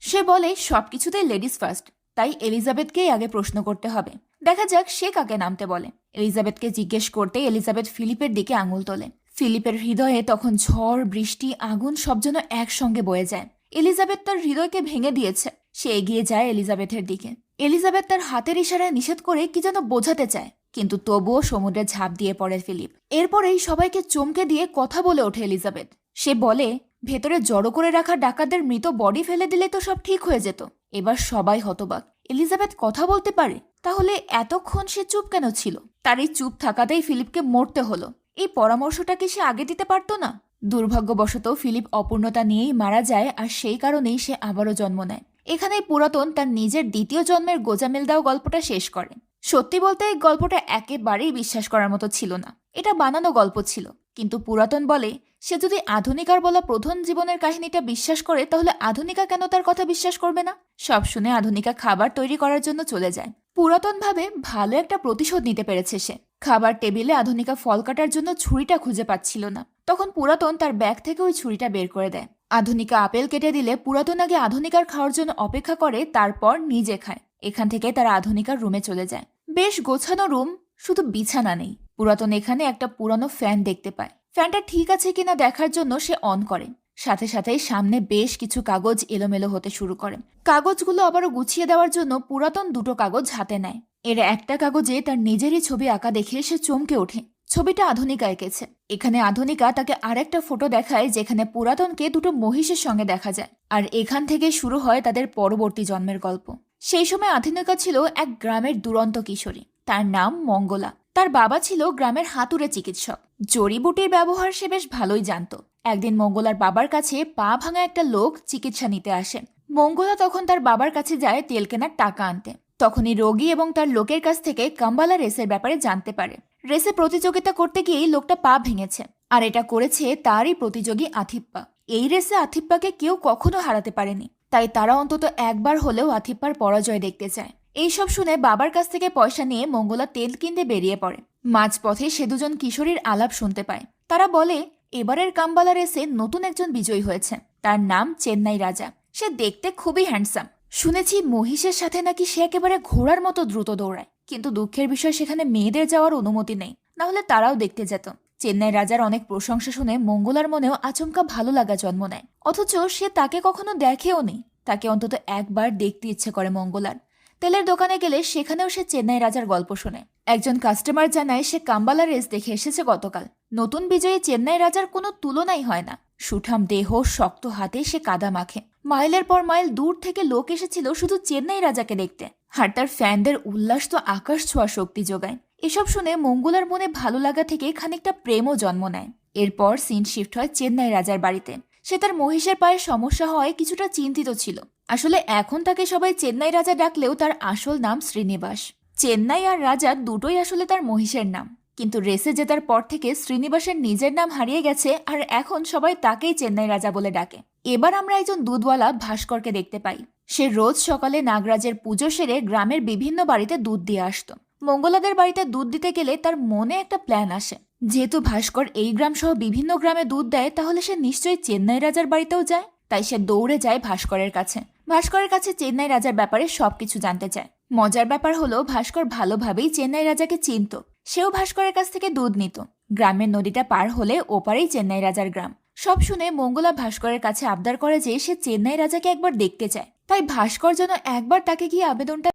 সে বলে সবকিছুতেই লেডিস ফার্স্ট, তাই এলিজাবেথকেই আগে প্রশ্ন করতে হবে। দেখা যাক সে কাকে নামতে বলে। এলিজাবেথকে জিজ্ঞেস করতে এলিজাবেথ ফিলিপের দিকে আঙুল তোলে। ফিলিপের হৃদয়ে তখন ঝড়, বৃষ্টি, আগুন সব যেন একসঙ্গে বয়ে যায়। এলিজাবেথ তার হৃদয়কে ভেঙে দিয়েছে। সে এগিয়ে যায় এলিজাবেথের দিকে। এলিজাবেথ তার হাতের ইশারায় নিষেধ করে কি যেন বোঝাতে চায়, কিন্তু তবুও সমুদ্রে ঝাঁপ দিয়ে পড়ে ফিলিপ। এরপরেই সবাইকে চমকে দিয়ে কথা বলে ওঠে এলিজাবেথ। সে বলে, ভেতরে জড়ো করে রাখা ডাকাতদের মৃত বডি ফেলে দিলে তো সব ঠিক হয়ে যেত। এবার সবাই হতবাক। এলিজাবেথ কথা বলতে পারে, তাহলে এতক্ষণ সে চুপ কেন ছিল? তার এই চুপ থাকাতেই ফিলিপকে মরতে হলো। এই পরামর্শটা কি সে আগে দিতে পারতো না? দুর্ভাগ্যবশত ফিলিপ অপূর্ণতা নিয়েই মারা যায়, আর সেই কারণেই সে আবারও জন্ম নেয়। এখানেই পুরাতন তার নিজের দ্বিতীয় জন্মের গোজামিল দাও গল্পটা শেষ করে। সত্যি বলতে এই গল্পটা একেবারেই বিশ্বাস করার মতো ছিল না। এটা বানানো গল্প ছিল, কিন্তু পুরাতন বলে সে যদি আধুনিকার বলা প্রথম জীবনের কাহিনীটা বিশ্বাস করে, তাহলে আধুনিকা কেন তার কথা বিশ্বাস করবে না? সব শুনে আধুনিকা খাবার তৈরি করার জন্য চলে যায়। পুরাতন ভাবে ভালো একটা প্রতিশোধ নিতে পেরেছে সে। খাবার টেবিলে আধুনিকা ফল কাটার জন্য ছুরিটা খুঁজে পাচ্ছিল না। তখন পুরাতন তার ব্যাগ থেকে ওই ছুরিটা বের করে দেয়। আধুনিকা আপেল কেটে দিলে পুরাতন আগে আধুনিকার খাওয়ার জন্য অপেক্ষা করে, তারপর নিজে খায়। এখান থেকে তারা আধুনিকার রুমে চলে যায়। বেশ গোছানো রুম, শুধু বিছানা নেই। পুরাতন এখানে একটা পুরানো ফ্যান দেখতে পায়। ফ্যানটা ঠিক আছে কিনা দেখার জন্য সে অন করে। সাথে সাথে সামনে বেশ কিছু কাগজ এলোমেলো হতে শুরু করে। কাগজগুলো আবারও গুছিয়ে দেওয়ার জন্য পুরাতন দুটো কাগজ হাতে নেয়। এর একটা কাগজে তার নিজেরই ছবি আঁকা দেখে সে চমকে ওঠে। ছবিটা আধুনিকা এঁকেছে। এখানে আধুনিকা তাকে আরেকটা ফটো দেখায়, যেখানে পুরাতনকে দুটো মহিষের সঙ্গে দেখা যায়। আর এখান থেকে শুরু হয় তাদের পরবর্তী জন্মের গল্প। সেই সময় আধুনিকা ছিল এক গ্রামের দুরন্ত কিশোরী। তার নাম মঙ্গলা। তার বাবা ছিল গ্রামের হাতুড়ে চিকিৎসক। জড়িবুটির ব্যবহার সে বেশ ভালোই জানত। একদিন মঙ্গলার বাবার কাছে পা ভাঙা একটা লোক চিকিৎসা নিতে আসে। মঙ্গলা তখন তার বাবার কাছে যায় তেল কেনার টাকা আনতে। তখনই রোগী এবং তার লোকের কাছ থেকে কাম্বালা রেসের ব্যাপারে জানতে পারে। রেসে প্রতিযোগিতা করতে গিয়েই লোকটা পা ভেঙেছে, আর এটা করেছে তারই প্রতিযোগী আথিপ্পা। এই রেসে আথিপ্পাকে কেউ কখনো হারাতে পারেনি, তাই তারা অন্তত একবার হলেও আথিপ্পার পরাজয় দেখতে চায়। এইসব শুনে বাবার কাছ থেকে পয়সা নিয়ে মঙ্গলা তেল কিনতে বেরিয়ে পড়ে। মাঝপথে সে দুজন কিশোরীর আলাপ শুনতে পায়। তারা বলে এবারের কাম্বালা রেসে নতুন একজন বিজয়ী হয়েছে। তার নাম চেন্নাই রাজা। সে দেখতে খুবই হ্যান্ডসাম, শুনেছি মহিষের সাথে নাকি সে একেবারে ঘোড়ার মতো দ্রুত দৌড়ায়, কিন্তু দুঃখের বিষয় সেখানে মেয়েদের যাওয়ার অনুমতি নেই, না হলে তারাও দেখতে যেত। চেন্নাই রাজার অনেক প্রশংসা শুনে মঙ্গলার মনেও আচমকা ভালো লাগা জন্ম নেয়, অথচ সে তাকে কখনো দেখেও নি। তাকে অন্তত একবার দেখতে ইচ্ছে করে মঙ্গলার। তেলের দোকানে গেলে সেখানেও সে চেন্নাই রাজার গল্প শোনে। একজন কাস্টমার জানায় সে কাম্বালা রেস দেখে এসেছে গতকাল। নতুন বিজয়ী চেন্নাই রাজার কোনো তুলনাই হয় না। সুঠাম দেহ, শক্ত হাতে সে কাদা মাখে। মাইলের পর মাইল দূর থেকে লোক এসেছিল শুধু চেন্নাই রাজাকে দেখতে। আর তার ফ্যানদের উল্লাস তো আকাশ ছোঁয়া শক্তি যোগায়। এসব শুনে মঙ্গলার মনে ভালো লাগা থেকে খানিকটা প্রেমও জন্ম নেয়। এরপর সিন শিফট হয় চেন্নাই রাজার বাড়িতে। সে তার মহিষের পায়ে সমস্যা হয় কিছুটা চিন্তিত ছিল। আসলে এখন তাকে সবাই চেন্নাই রাজা ডাকলেও তার আসল নাম শ্রীনিবাস। চেন্নাই আর রাজা দুটোই আসলে তার মহিষের নাম, কিন্তু রেসে জেতার পর থেকে শ্রীনিবাসের নিজের নাম হারিয়ে গেছে আর এখন সবাই তাকেই চেন্নাই রাজা বলে ডাকে। এবার আমরা একজন দুধওয়ালা ভাস্করকে দেখতে পাই। সে রোজ সকালে নাগরাজের পুজো সেরে গ্রামের বিভিন্ন বাড়িতে দুধ দিয়ে আসতো। মঙ্গলাদের বাড়িতে দুধ দিতে গেলে তার মনে একটা প্ল্যান আসে। যেহেতু ভাস্কর এই গ্রাম সহ বিভিন্ন গ্রামে দুধ দেয়, তাহলে সে নিশ্চয়ই চেন্নাই রাজার বাড়িতেও যায়। তাই সে দৌড়ে যায় ভাস্করের কাছে। ভাস্করের কাছে চেন্নাই রাজার ব্যাপারে সবকিছু জানতে চায়। মজার ব্যাপার হলো ভাস্কর ভালোভাবেই চেন্নাই রাজাকে চিনত। সেও ভাস্করের কাছ থেকে দুধ নিত। গ্রামের নদীটা পার হলে ওপারেই চেন্নাই রাজার গ্রাম। সব শুনে মঙ্গলা ভাস্করের কাছে আবদার করে যে সে চেন্নাই রাজাকে একবার দেখতে চায়। তাই ভাস্কর যেন একবার তাকে গিয়ে আবেদনটা।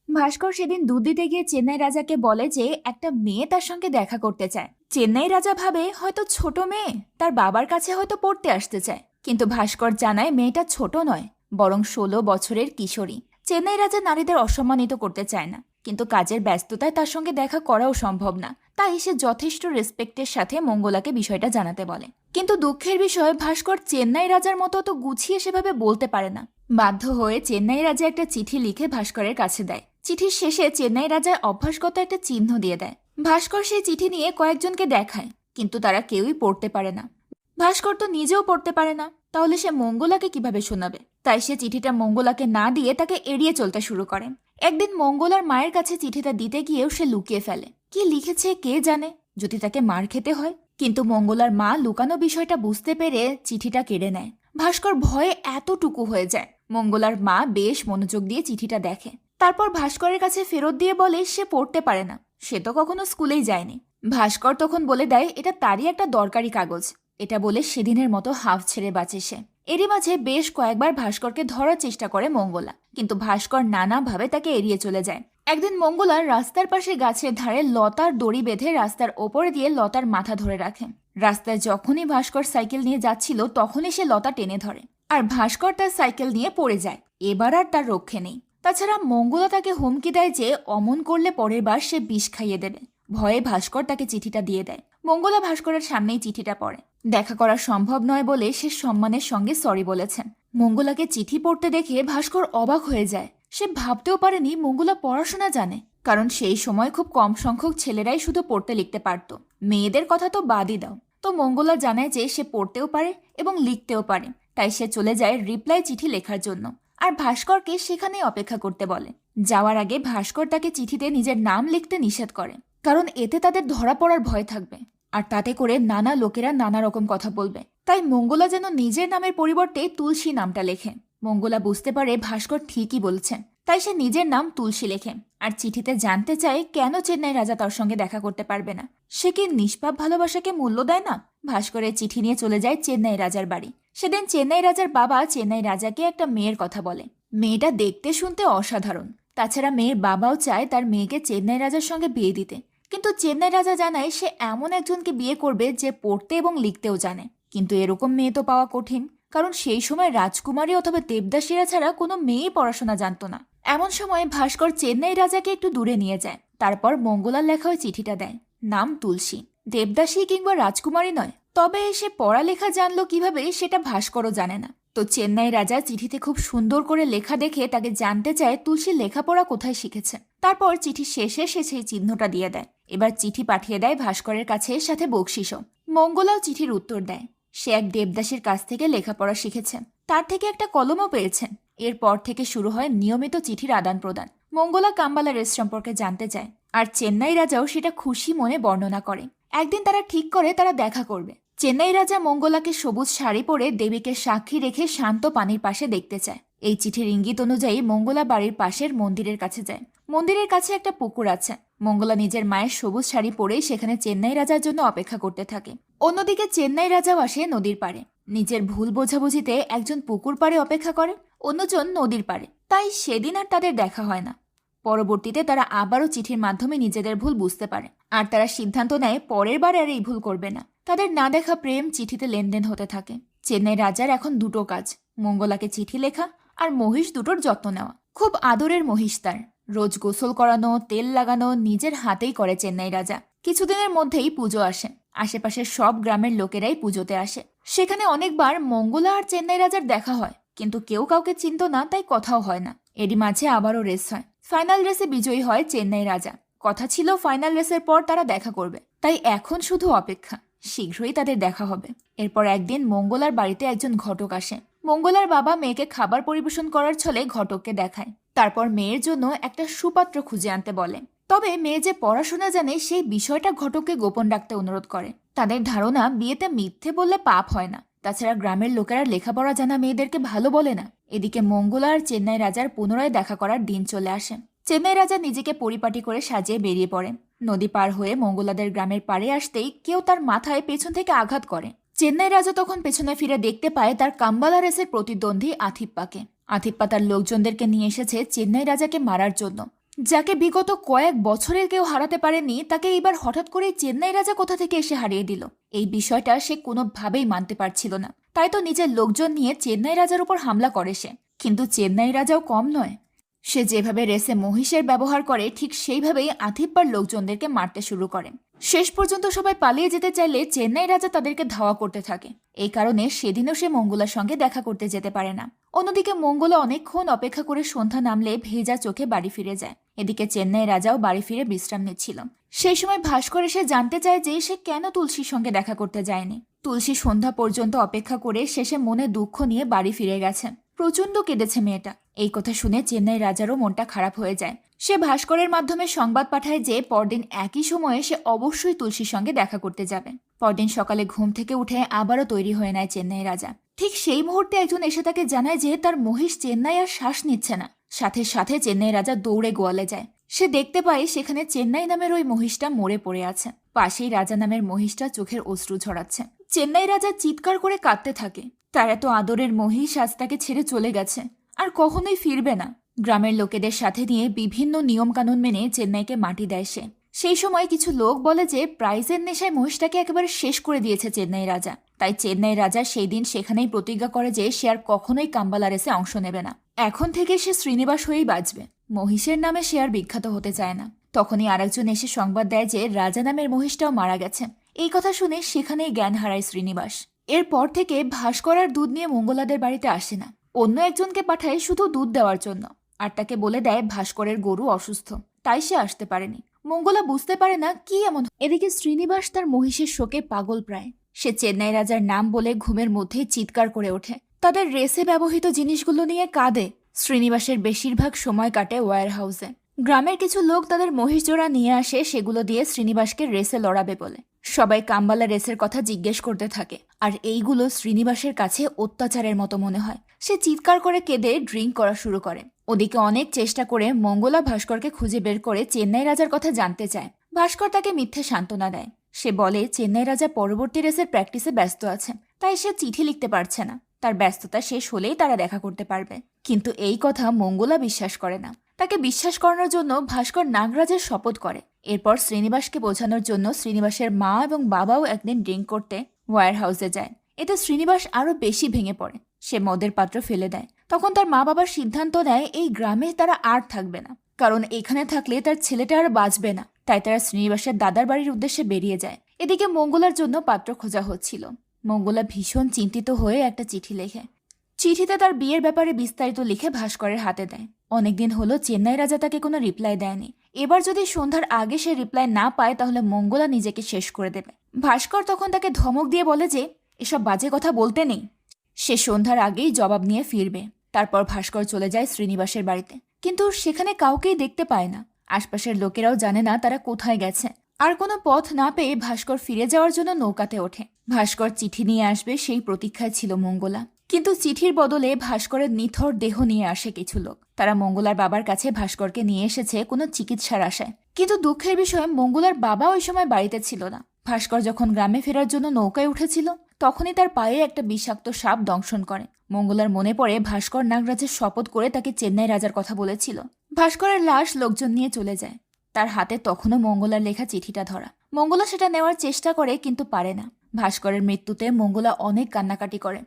ভাস্কর সেদিন দুধ দিতে গিয়ে চেন্নাই রাজাকে বলে যে একটা মেয়ে তার সঙ্গে দেখা করতে চায়। চেন্নাই রাজা ভাবে হয়তো ছোট মেয়ে, তার বাবার কাছে হয়তো পড়তে আসতে চায়। কিন্তু ভাস্কর জানায় মেয়েটা ছোট নয়, বরং 16 বছরের কিশোরী। চেন্নাই রাজা নারীদের অসম্মানিত করতে চায় না, কিন্তু কাজের ব্যস্ততায় তার সঙ্গে দেখা করাও সম্ভব না। তাই সে যথেষ্ট রেসপেক্টের সাথে মঙ্গলাকে বিষয়টা জানাতে বলে। কিন্তু দুঃখের বিষয় ভাস্কর চেন্নাই রাজার মতো তো গুছিয়ে সেভাবে বলতে পারে না। বাধ্য হয়ে চেন্নাই রাজা একটা চিঠি লিখে ভাস্করের কাছে দেয়। চিঠির শেষে চেন্নাই রাজা অভ্যাসগত একটা চিহ্ন দিয়ে দেয়। ভাস্কর সেই চিঠি নিয়ে কয়েকজনকে দেখায়, কিন্তু তারা কেউই পড়তে পারে না। ভাস্কর তো নিজেও পড়তে পারে না, তাহলে সে মঙ্গলাকে কিভাবে শোনাবে? তাই সে চিঠিটা মঙ্গলাকে না দিয়ে তাকে এড়িয়ে চলতে শুরু করে। একদিন মঙ্গলার মায়ের কাছে চিঠিটা দিতে গিয়েও সে লুকিয়ে ফেলে। কি লিখেছে কে জানে, যদি তাকে মার খেতে হয়। কিন্তু মঙ্গলার মা লুকানো বিষয়টা বুঝতে পেরে চিঠিটা কেড়ে নেয়। ভাস্কর ভয়ে এতটুকু হয়ে যায়। মঙ্গলার মা বেশ মনোযোগ দিয়ে চিঠিটা দেখে। তারপর ভাস্করের কাছে ফেরত দিয়ে বলে সে পড়তে পারে না, সে তো কখনো স্কুলেই যায়নি। ভাস্কর তখন বলে দেয় এটা তারই একটা দরকারি কাগজ। এটা বলে সেদিনের মতো হাফ ছেড়ে বাঁচে সে। এরই মাঝে বেশ কয়েকবার ভাস্করকে ধরার চেষ্টা করে মঙ্গলা, কিন্তু ভাস্কর নানাভাবে তাকে এড়িয়ে চলে যায়। একদিন মঙ্গলা রাস্তার পাশে গাছের ধারে লতার দড়ি বেঁধে রাস্তার ওপরে দিয়ে লতার মাথা ধরে রাখে। রাস্তায় যখনই ভাস্কর সাইকেল নিয়ে যাচ্ছিল তখনই সে লতা টেনে ধরে, আর ভাস্কর তার সাইকেল নিয়ে পড়ে যায়। এবার আর তার রক্ষে নেই। তাছাড়া মঙ্গলা তাকে হুমকি দেয় যে অমন করলে পরের বার সে বিষ খাইয়ে দেবে। ভয়ে ভাস্কর তাকে চিঠিটা দিয়ে দেয়। মঙ্গলা ভাস্করের সামনেই চিঠিটা পড়ে। দেখা করা সম্ভব নয় বলে সে সম্মানের সঙ্গে সরি বলেছেন। মঙ্গলাকে চিঠি পড়তে দেখে ভাস্কর অবাক হয়ে যায়। সে ভাবতেও পারেনি মঙ্গলা পড়াশোনা জানে, কারণ সেই সময় খুব কম সংখ্যক ছেলেরাই শুধু পড়তে লিখতে পারত। মেয়েদের কথা তো বাদই দাও। তো মঙ্গলা জানায় যে সে পড়তেও পারে এবং লিখতেও পারে। তাই সে চলে যায় রিপ্লাই চিঠি লেখার জন্য, আর ভাস্করকে সেখানেই অপেক্ষা করতে বলে। যাওয়ার আগে ভাস্কর তাকে চিঠিতে নিজের নাম লিখতে নিষেধ করে, কারণ এতে তাদের ধরা পড়ার ভয় থাকবে, আর তাতে করে নানা লোকেরা নানা রকম কথা বলবে। তাই মঙ্গলা যেন নিজের নামের পরিবর্তে তুলসী নামটা লেখে। মঙ্গলা বুঝতে পারে ভাস্কর ঠিকই বলছেন, তাই সে নিজের নাম তুলসী লেখে। আর চিঠিতে জানতে চায় কেন চেন্নাই রাজা তার সঙ্গে দেখা করতে পারবে না। সে কি নিষ্পাপ ভালোবাসাকে মূল্য দেয় না? ভাস্করের চিঠি নিয়ে চলে যায় চেন্নাই রাজার বাড়ি। সেদিন চেন্নাই রাজার বাবা চেন্নাই রাজাকে একটা মেয়ের কথা বলে। মেয়েটা দেখতে শুনতে অসাধারণ। তাছাড়া মেয়ের বাবাও চায় তার মেয়েকে চেন্নাই রাজার সঙ্গে বিয়ে দিতে। কিন্তু চেন্নাই রাজা জানায় সে এমন একজনকে বিয়ে করবে যে পড়তে এবং লিখতেও জানে। কিন্তু এরকম মেয়ে তো পাওয়া কঠিন, কারণ সেই সময় রাজকুমারী অথবা দেবদাসীরা ছাড়া কোনো মেয়েই পড়াশোনা জানত না। এমন সময় ভাস্কর চেন্নাই রাজাকে একটু দূরে নিয়ে যায়। তারপর মঙ্গলার লেখা ওই চিঠিটা দেয়। নাম তুলসী, দেবদাসী কিংবা রাজকুমারী নয়। তবে সে পড়ালেখা জানলো কিভাবে সেটা ভাস্করও জানে না। তো চেন্নাই রাজা চিঠিতে খুব সুন্দর করে লেখা দেখে তাকে জানতে চায় তুলসী লেখাপড়া কোথায় শিখেছে। তারপর চিঠি শেষে সে সেই চিহ্নটা দিয়ে দেয়। এবার চিঠি পাঠিয়ে দেয় ভাস্করের কাছে, সাথে বকশিসও। মঙ্গলাও চিঠির উত্তর দেয়। সে এক দেবদাসীর কাছ থেকে লেখাপড়া শিখেছেন, তার থেকে একটা কলমও পেয়েছেন। এরপর থেকে শুরু হয় নিয়মিত চিঠির আদান প্রদান। মঙ্গলা কাম্বালা রেস সম্পর্কে জানতে চায়, আর চেন্নাই রাজাও সেটা খুশি মনে বর্ণনা করে। একদিন তারা ঠিক করে তারা দেখা করবে। চেন্নাই রাজা মঙ্গলাকে সবুজ শাড়ি পরে দেবীকে সাক্ষী রেখে শান্ত পানির পাশে দেখতে চায়। এই চিঠির ইঙ্গিত অনুযায়ী মঙ্গলা বাড়ির পাশের মন্দিরের কাছে যায়। মন্দিরের কাছে একটা পুকুর আছে। মঙ্গলা নিজের মায়ের সবুজ শাড়ি পরেই সেখানে চেন্নাই রাজার জন্য অপেক্ষা করতে থাকে। অন্যদিকে চেন্নাই রাজাও আসে নদীর পাড়ে। নিজের ভুল বোঝাবুঝিতে একজন পুকুর পাড়ে অপেক্ষা করে, অন্যজন নদীর পাড়ে। তাই সেদিন আর তাদের দেখা হয় না। পরবর্তীতে তারা আবারও চিঠির মাধ্যমে নিজেদের ভুল বুঝতে পারে, আর তারা সিদ্ধান্ত নেয় পরের বার আর এই ভুল করবে না। তাদের না দেখা প্রেম চিঠিতে লেনদেন হতে থাকে। চেন্নাই রাজার এখন দুটো কাজ, মঙ্গলাকে চিঠি লেখা আর মহিষ দুটোর যত্ন নেওয়া। খুব আদরের মহিষ তার। রোজ গোসল করানো, তেল লাগানো নিজের হাতেই করে চেন্নাই রাজা। কিছুদিনের মধ্যেই পুজো আসে। আশেপাশের সব গ্রামের লোকেরাই পুজোতে আসে। সেখানে অনেকবার মঙ্গলা আর চেন্নাই রাজার দেখা হয়, কিন্তু কেউ কাউকে চিনত না, তাই কথাও হয় না। এরই মাঝে আবারও রেস হয়। ফাইনাল রেসে বিজয়ী হয় চেন্নাই রাজা। কথা ছিল ফাইনাল রেসের পর তারা দেখা করবে, তাই এখন শুধু অপেক্ষা, শীঘ্রই তাদের দেখা হবে। এরপর একদিন মঙ্গলার বাড়িতে একজন ঘটক আসে। মঙ্গলার বাবা মেয়েকে খাবার পরিবেশন করার ছলে ঘটককে দেখায়। তারপর মেয়ের জন্য একটা সুপাত্র খুঁজে আনতে বলে। তবে মেয়ে যে পড়াশোনা জানে সেই বিষয়টা ঘটককে গোপন রাখতে অনুরোধ করে। তাদের ধারণা বিয়েতে মিথ্যে বললে পাপ হয় না। তাছাড়া গ্রামের লোকেরা লেখাপড়া জানা মেয়েদেরকে ভালো বলে না। এদিকে মঙ্গলা আর চেন্নাই রাজার পুনরায় দেখা করার দিন চলে আসে। চেন্নাই রাজা নিজেকে পরিপাটি করে সাজিয়ে বেরিয়ে পড়ে। নদী পার হয়ে মঙ্গলাদের গ্রামের পাড়ে আসতেই কেউ তার মাথায় পেছন থেকে আঘাত করে। চেন্নাই রাজা তখন পেছনে ফিরে দেখতে পায় তার কাম্বালা রেসের প্রতিদ্বন্দ্বী আথিপ্পাকে। আথিপ্পা তার লোকজনদেরকে নিয়ে এসেছে চেন্নাই রাজাকে মারার জন্য। যাকে বিগত কয়েক বছরের কেউ হারাতে পারেনি, তাকে এইবার হঠাৎ করে চেন্নাই রাজা কোথা থেকে এসে হারিয়ে দিল। এই বিষয়টা সে কোনোভাবেই মানতে পারছিল না। তাই তো নিজের লোকজন নিয়ে চেন্নাই রাজার উপর হামলা করে সে। কিন্তু চেন্নাই রাজাও কম নয়। সে যেভাবে রেসে মহিষের ব্যবহার করে, ঠিক সেইভাবেই আথিপ্পার লোকজনদেরকে মারতে শুরু করে। শেষ পর্যন্ত সবাই পালিয়ে যেতে চাইলে চেন্নাই রাজা তাদেরকে ধাওয়া করতে থাকে। এই কারণে সেদিনও সে মঙ্গলার সঙ্গে দেখা করতে যেতে পারে না। অন্যদিকে মঙ্গলা অনেকক্ষণ অপেক্ষা করে সন্ধ্যা নামলে ভেজা চোখে বাড়ি ফিরে যায়। এদিকে চেন্নাই রাজাও বাড়ি ফিরে বিশ্রাম নিচ্ছিল। সেই সময় ভাস্কর এসে জানতে চায় যে সে কেন তুলসীর সঙ্গে দেখা করতে যায়নি। তুলসী সন্ধ্যা পর্যন্ত অপেক্ষা করে শেষে মনে দুঃখ নিয়ে বাড়ি ফিরে গেছে। প্রচন্ড কেঁদেছে মেয়েটা। এই কথা শুনে চেন্নাই রাজারও মনটা খারাপ হয়ে যায়। সে ভাস্করের মাধ্যমে সংবাদ পাঠায় যে পরদিন একই সময়ে সে অবশ্যই তুলসীর সঙ্গে দেখা করতে যাবে। পরদিন সকালে ঘুম থেকে উঠে আবারও তৈরি হয়ে নেয় চেন্নাই রাজা। ঠিক সেই মুহূর্তে একজন এসে তাকে জানায় যে তার মহিষ চেন্নাই আর শ্বাস নিচ্ছে না। সাথে সাথে চেন্নাই রাজা দৌড়ে গোয়ালে যায়। সে দেখতে পায় সেখানে চেন্নাই নামের ওই মহিষটা মরে পড়ে আছে। পাশেই রাজা নামের মহিষটা চোখের অশ্রু ঝরাচ্ছে। চেন্নাই রাজা চিৎকার করে কাঁদতে থাকে। তার এত আদরের মহিষ আজ তাকে ছেড়ে চলে গেছে, আর কখনোই ফিরবে না। গ্রামের লোকেদের সাথে নিয়ে বিভিন্ন নিয়ম কানুন মেনে চেন্নাইকে মাটি দেয় সে। সেই সময় কিছু লোক বলে যে প্রাইজের নেশায় মহিষটাকে একেবারে শেষ করে দিয়েছে চেন্নাই রাজা। তাই চেন্নাই রাজা সেই দিন সেখানেই প্রতিজ্ঞা করে যে সে আর কখনোই কাম্বালা রেসে অংশ নেবে না। এখন থেকে সে শ্রীনিবাস হয়েই বাঁচবে। মহিষের নামে সে আর বিখ্যাত হতে চায় না। তখনই আরেকজন এসে সংবাদ দেয় যে রাজা নামের মহিষটাও মারা গেছে। এই কথা শুনে সেখানেই জ্ঞান হারায় শ্রীনিবাস। এরপর থেকে ভাস্কর আর দুধ নিয়ে মঙ্গলাদের বাড়িতে আসে না। অন্য একজনকে পাঠায় শুধু দুধ দেওয়ার জন্য, আর তাকে বলে দেয় ভাস্করের গরু অসুস্থ, তাই সে আসতে পারেনি। মঙ্গলা বুঝতে পারে না কি এমন। এদিকে শ্রীনিবাস তার মহিষের শোকে পাগল প্রায়। সে চেন্নাই রাজার নাম বলে ঘুমের মধ্যেই চিৎকার করে ওঠে। তাদের রেসে ব্যবহৃত জিনিসগুলো নিয়ে কাঁদে। শ্রীনিবাসের বেশিরভাগ সময় কাটে ওয়্যার হাউসে। গ্রামের কিছু লোক তাদের মহিষ জোড়া নিয়ে আসে, সেগুলো দিয়ে শ্রীনিবাসকে রেসে লড়াবে বলে। সবাই কাম্বালা রেসের কথা জিজ্ঞেস করতে থাকে, আর এইগুলো শ্রীনিবাসের কাছে অত্যাচারের মতো মনে হয়। সে চিৎকার করে কেঁদে ড্রিঙ্ক করা শুরু করে। ওদিকে অনেক চেষ্টা করে মঙ্গলা ভাস্করকে খুঁজে বের করে চেন্নাই রাজার কথা জানতে চায়। ভাস্কর তাকে মিথ্যে সান্ত্বনা দেয়। সে বলে চেন্নাই রাজা পরবর্তী রেসের প্র্যাকটিসে ব্যস্ত আছে, তাই সে চিঠি লিখতে পারছে না। তার ব্যস্ততা শেষ হলেই তারা দেখা করতে পারবে। কিন্তু এই কথা মঙ্গলা বিশ্বাস করে না। তাকে বিশ্বাস করানোর জন্য ভাস্কর নাগরাজের শপথ করে। এরপর শ্রীনিবাসকে বোঝানোর জন্য শ্রীনিবাসের মা এবং বাবাও একদিন ড্রিঙ্ক করতে ওয়্যার হাউসে যায়। এতে শ্রীনিবাস আরো বেশি ভেঙে পড়ে। সে মদের পাত্র ফেলে দেয়। তখন তার মা বাবার সিদ্ধান্ত নেয় এই গ্রামে তারা আর থাকবে না, কারণ এখানে থাকলে তার ছেলেটা আর বাঁচবে না। তাই তারা শ্রীনিবাসের দাদার বাড়ির উদ্দেশ্যে বেরিয়ে যায়। এদিকে মঙ্গলার জন্য পাত্র খোঁজা হচ্ছিল। মঙ্গলা ভীষণ চিন্তিত হয়ে একটা চিঠি লেখে। চিঠিতে তার বিয়ের ব্যাপারে বিস্তারিত লিখে ভাস্করের হাতে দেয়। অনেকদিন হলো চেন্নাই রাজা তাকে কোনো রিপ্লাই দেয়নি। এবার যদি সন্ধ্যার আগে সে রিপ্লাই না পায় তাহলে মঙ্গলা নিজেকে শেষ করে দেবে। ভাস্কর তখন তাকে ধমক দিয়ে বলে যে এসব বাজে কথা বলতে নেই। সে সন্ধ্যার আগেই জবাব নিয়ে ফিরবে। তারপর ভাস্কর চলে যায় শ্রীনিবাসের বাড়িতে, কিন্তু সেখানে কাউকেই দেখতে পায় না। আশপাশের লোকেরাও জানে না তারা কোথায় গেছে। আর কোনো পথ না পেয়ে ভাস্কর ফিরে যাওয়ার জন্য নৌকাতে ওঠে। ভাস্কর চিঠি নিয়ে আসবে সেই প্রতীক্ষায় ছিল মঙ্গলা। কিন্তু চিঠির বদলে ভাস্করের নিথর দেহ নিয়ে আসে কিছু লোক। তারা মঙ্গলার বাবার কাছে ভাস্করকে নিয়ে এসেছে কোনো চিকিৎসার আশায়। কিন্তু দুঃখের বিষয়, মঙ্গলার বাবা ওই সময় বাড়িতে ছিল না। ভাস্কর যখন গ্রামে ফেরার জন্য নৌকায় উঠেছিল, তখনই তার পায়ে একটা বিষাক্ত সাপ দংশন করে। মঙ্গলার মনে পড়ে ভাস্কর নাগরাজের শপথ করে তাকে চেন্নাই রাজার কথা বলেছিল। ভাস্করের লাশ লোকজন নিয়ে চলে যায়। তার হাতে তখনও মঙ্গলার লেখা চিঠিটা ধরা। মঙ্গলা সেটা নেওয়ার চেষ্টা করে, কিন্তু পারে না। ভাস্করের মৃত্যুতে মঙ্গলা অনেক কান্নাকাটি করে,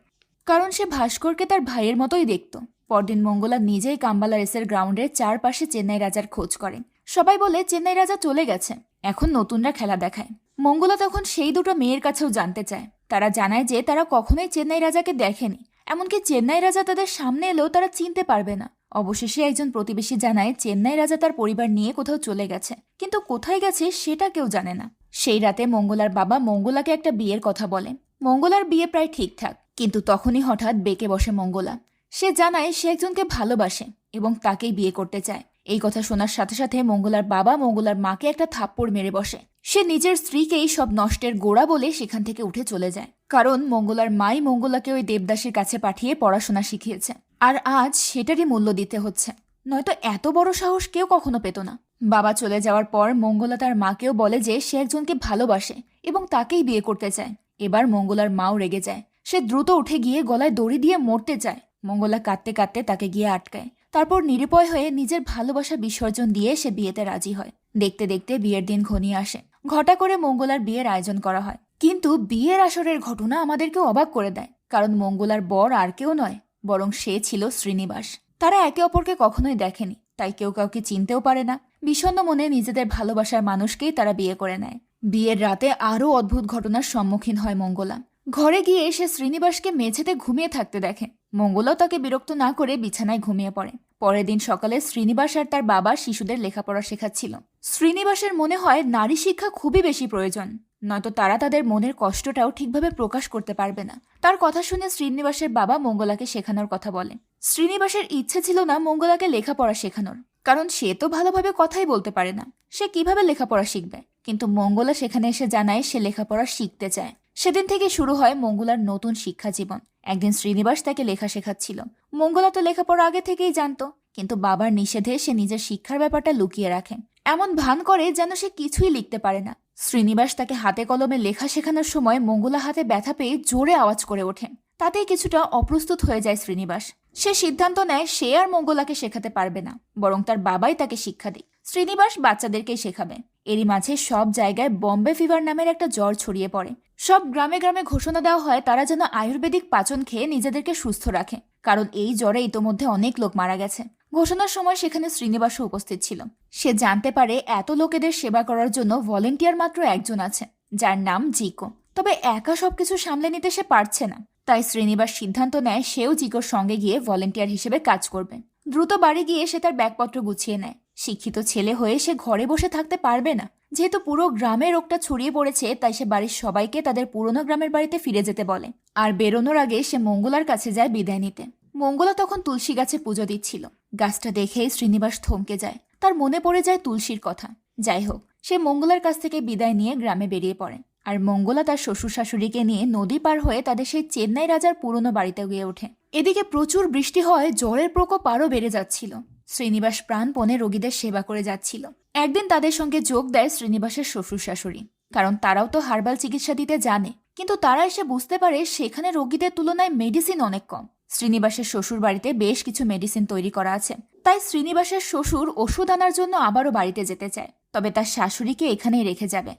কারণ সে ভাস্করকে তার ভাইয়ের মতোই দেখত। পরদিন মঙ্গলা নিজেই কাম্বালা রেসের গ্রাউন্ডের চারপাশে চেন্নাই রাজার খোঁজ করে। সবাই বলে চেন্নাই রাজা চলে গেছে, এখন নতুনরা খেলা দেখায়। মঙ্গলা তখন সেই দুটো মেয়ের কাছেও জানতে চায়। তারা জানায় যে তারা কখনোই চেন্নাই রাজাকে দেখেনি, এমনকি চেন্নাই রাজা তাদের সামনে এলেও তারা চিনতে পারবে না। অবশেষে একজন প্রতিবেশী জানায় চেন্নাই রাজা তার পরিবার নিয়ে কোথাও চলে গেছে, কিন্তু কোথায় গেছে সেটা কেউ জানে না। সেই রাতে মঙ্গলার বাবা মঙ্গলাকে একটা বিয়ের কথা বলে। মঙ্গলার বিয়ে প্রায় ঠিকঠাক, কিন্তু তখনই হঠাৎ বেঁকে বসে মঙ্গলা। সে জানায় সে একজনকে ভালোবাসে এবং তাকেই বিয়ে করতে চায়। এই কথা শোনার সাথে সাথে মঙ্গলার বাবা মঙ্গলার মাকে একটা থাপ্পড় মেরে বসে। সে নিজের স্ত্রীকেই সব নষ্টের গোড়া বলে সেখান থেকে উঠে চলে যায়, কারণ মঙ্গলার মাই মঙ্গলাকে ওই দেবদাসীর কাছে পাঠিয়ে পড়াশোনা শিখিয়েছে। আর আজ সেটারই মূল্য দিতে হচ্ছে, নয়তো এত বড় সাহস কেউ কখনো পেত না। বাবা চলে যাওয়ার পর মঙ্গলা তার মাকেও বলে যে সে একজনকে ভালোবাসে এবং তাকেই বিয়ে করতে চায়। এবার মঙ্গলার মাও রেগে যায়। সে দ্রুত উঠে গিয়ে গলায় দড়ি দিয়ে মরতে চায়। মঙ্গলা কাঁদতে কাঁদতে তাকে গিয়ে আটকায়। তারপর নিরুপায় হয়ে নিজের ভালোবাসা বিসর্জন দিয়ে সে বিয়েতে রাজি হয়। দেখতে দেখতে বিয়ের দিন ঘনিয়ে আসে। ঘটা করে মঙ্গলার বিয়ের আয়োজন করা হয়। কিন্তু বিয়ের আসরের ঘটনা আমাদেরকে অবাক করে দেয়, কারণ মঙ্গলার বর আর কেউ নয়, বরং সে ছিল শ্রীনিবাস। তারা একে অপরকে কখনোই দেখেনি, তাই কেউ কাউকে চিনতেও পারে না। বিষণ্ণ মনে নিজেদের ভালোবাসার মানুষকেই তারা বিয়ে করে নেয়। বিয়ের রাতে আরও অদ্ভুত ঘটনার সম্মুখীন হয় মঙ্গলা। ঘরে গিয়ে সে শ্রীনিবাসকে মেঝেতে ঘুমিয়ে থাকতে দেখে। মঙ্গলাও তাকে বিরক্ত না করে বিছানায় ঘুমিয়ে পড়ে। পরের দিন সকালে শ্রীনিবাস আর তার বাবা শিশুদের লেখাপড়া শেখাচ্ছিল। শ্রীনিবাসের মনে হয় নারী শিক্ষা খুবই বেশি প্রয়োজন, নয়তো তারা তাদের মনের কষ্টটাও ঠিকভাবে প্রকাশ করতে পারবে না। তার কথা শুনে শ্রীনিবাসের বাবা মঙ্গলাকে শেখানোর কথা বলে। শ্রীনিবাসের ইচ্ছে ছিল না মঙ্গলাকে লেখাপড়া শেখানোর, কারণ সে তো ভালোভাবে কথাই বলতে পারে না। সে কিভাবে লেখাপড়া শিখবে? কিন্তু মঙ্গলা সেখানে এসে জানায় সে লেখাপড়া শিখতে চায়। সেদিন থেকে শুরু হয় মঙ্গলার নতুন শিক্ষা জীবন। একদিন শ্রীনিবাস তাকে লেখা শেখাচ্ছিল। মঙ্গলা তো লেখাপড়া আগে থেকেই জানতো, কিন্তু বাবার নিষেধে সে নিজের শিক্ষার ব্যাপারটা লুকিয়ে রাখে। এমন ভান করে যেন সে কিছুই লিখতে পারে না। শ্রীনিবাস তাকে হাতে কলমে লেখা শেখানোর সময় মঙ্গলা হাতে ব্যথা পেয়ে জোরে আওয়াজ করে ওঠে। তাতেই কিছুটা অপ্রস্তুত হয়ে যায় শ্রীনিবাস। সে সিদ্ধান্ত নেয় সে আর মঙ্গলাকে শেখাতে পারবে না, বরং তার বাবাই তাকে শিক্ষা দেয়। শ্রীনিবাস বাচ্চাদেরকেই শেখাবে। এরই মাঝে সব জায়গায় বম্বে ফিভার নামের একটা জ্বর ছড়িয়ে পড়ে। সব গ্রামে গ্রামে ঘোষণা দেওয়া হয় তারা যেন আয়ুর্বেদিক পাচন খেয়ে নিজেদেরকে সুস্থ রাখে, কারণ এই জ্বরে ইতোমধ্যে অনেক লোক মারা গেছে। ঘোষণার সময় সেখানে শ্রীনিবাসও উপস্থিত ছিল। সে জানতে পারে এত লোকেদের সেবা করার জন্য ভলেন্টিয়ার মাত্র একজন আছে, যার নাম জিকো। তবে একা সবকিছু সামলে নিতে সে পারছে না। তাই শ্রীনিবাস সিদ্ধান্ত নেয় সেও জিকোর সঙ্গে গিয়ে ভলেন্টিয়ার হিসেবে কাজ করবে। দ্রুত বাড়ি গিয়ে সে তার ব্যাগপত্র গুছিয়ে নেয়। শিক্ষিত ছেলে হয়ে সে ঘরে বসে থাকতে পারবে না। যেহেতু পুরো গ্রামে রোগটা ছড়িয়ে পড়েছে, তাই সে বাড়ির সবাইকে তাদের পুরনো গ্রামের বাড়িতে ফিরে যেতে বলে। আর বেরোনোর আগে সে মঙ্গলার কাছে যায় বিদায় নিতে। মঙ্গলা তখন তুলসী গাছে পুজো দিচ্ছিল। গাছটা দেখেই শ্রীনিবাস থমকে যায়। তার মনে পড়ে যায় তুলসীর কথা। যাই হোক, সে মঙ্গলার কাছ থেকে বিদায় নিয়ে গ্রামে বেরিয়ে পড়ে। আর মঙ্গলা তার শ্বশুর শাশুড়িকে নিয়ে নদী পার হয়ে তাদের সেই চেন্নাই রাজার পুরনো বাড়িতে গিয়ে ওঠে। এদিকে প্রচুর বৃষ্টি হয়, জ্বরের প্রকোপ আরও বেড়ে যাচ্ছিল। শ্রীনিবাস প্রাণপণে রোগীদের সেবা করে যাচ্ছিল। একদিন তাদের সঙ্গে যোগ দেয় শ্রীনিবাসের শ্বশুর শাশুড়ি, কারণ তারাও তো হার্বাল চিকিৎসা দিতে জানে। কিন্তু তারা এসে বুঝতে পারে সেখানে রোগীদের তুলনায় মেডিসিন অনেক কম। শ্রীনিবাসের শ্বশুর বাড়িতে বেশ কিছু মেডিসিন তৈরি করা আছে, তাই শ্রীনিবাসের শ্বশুর ওষুধ আনার জন্য আবারও বাড়িতে যেতে চায়, তবে তার শাশুড়িকে এখানেই রেখে যাবে।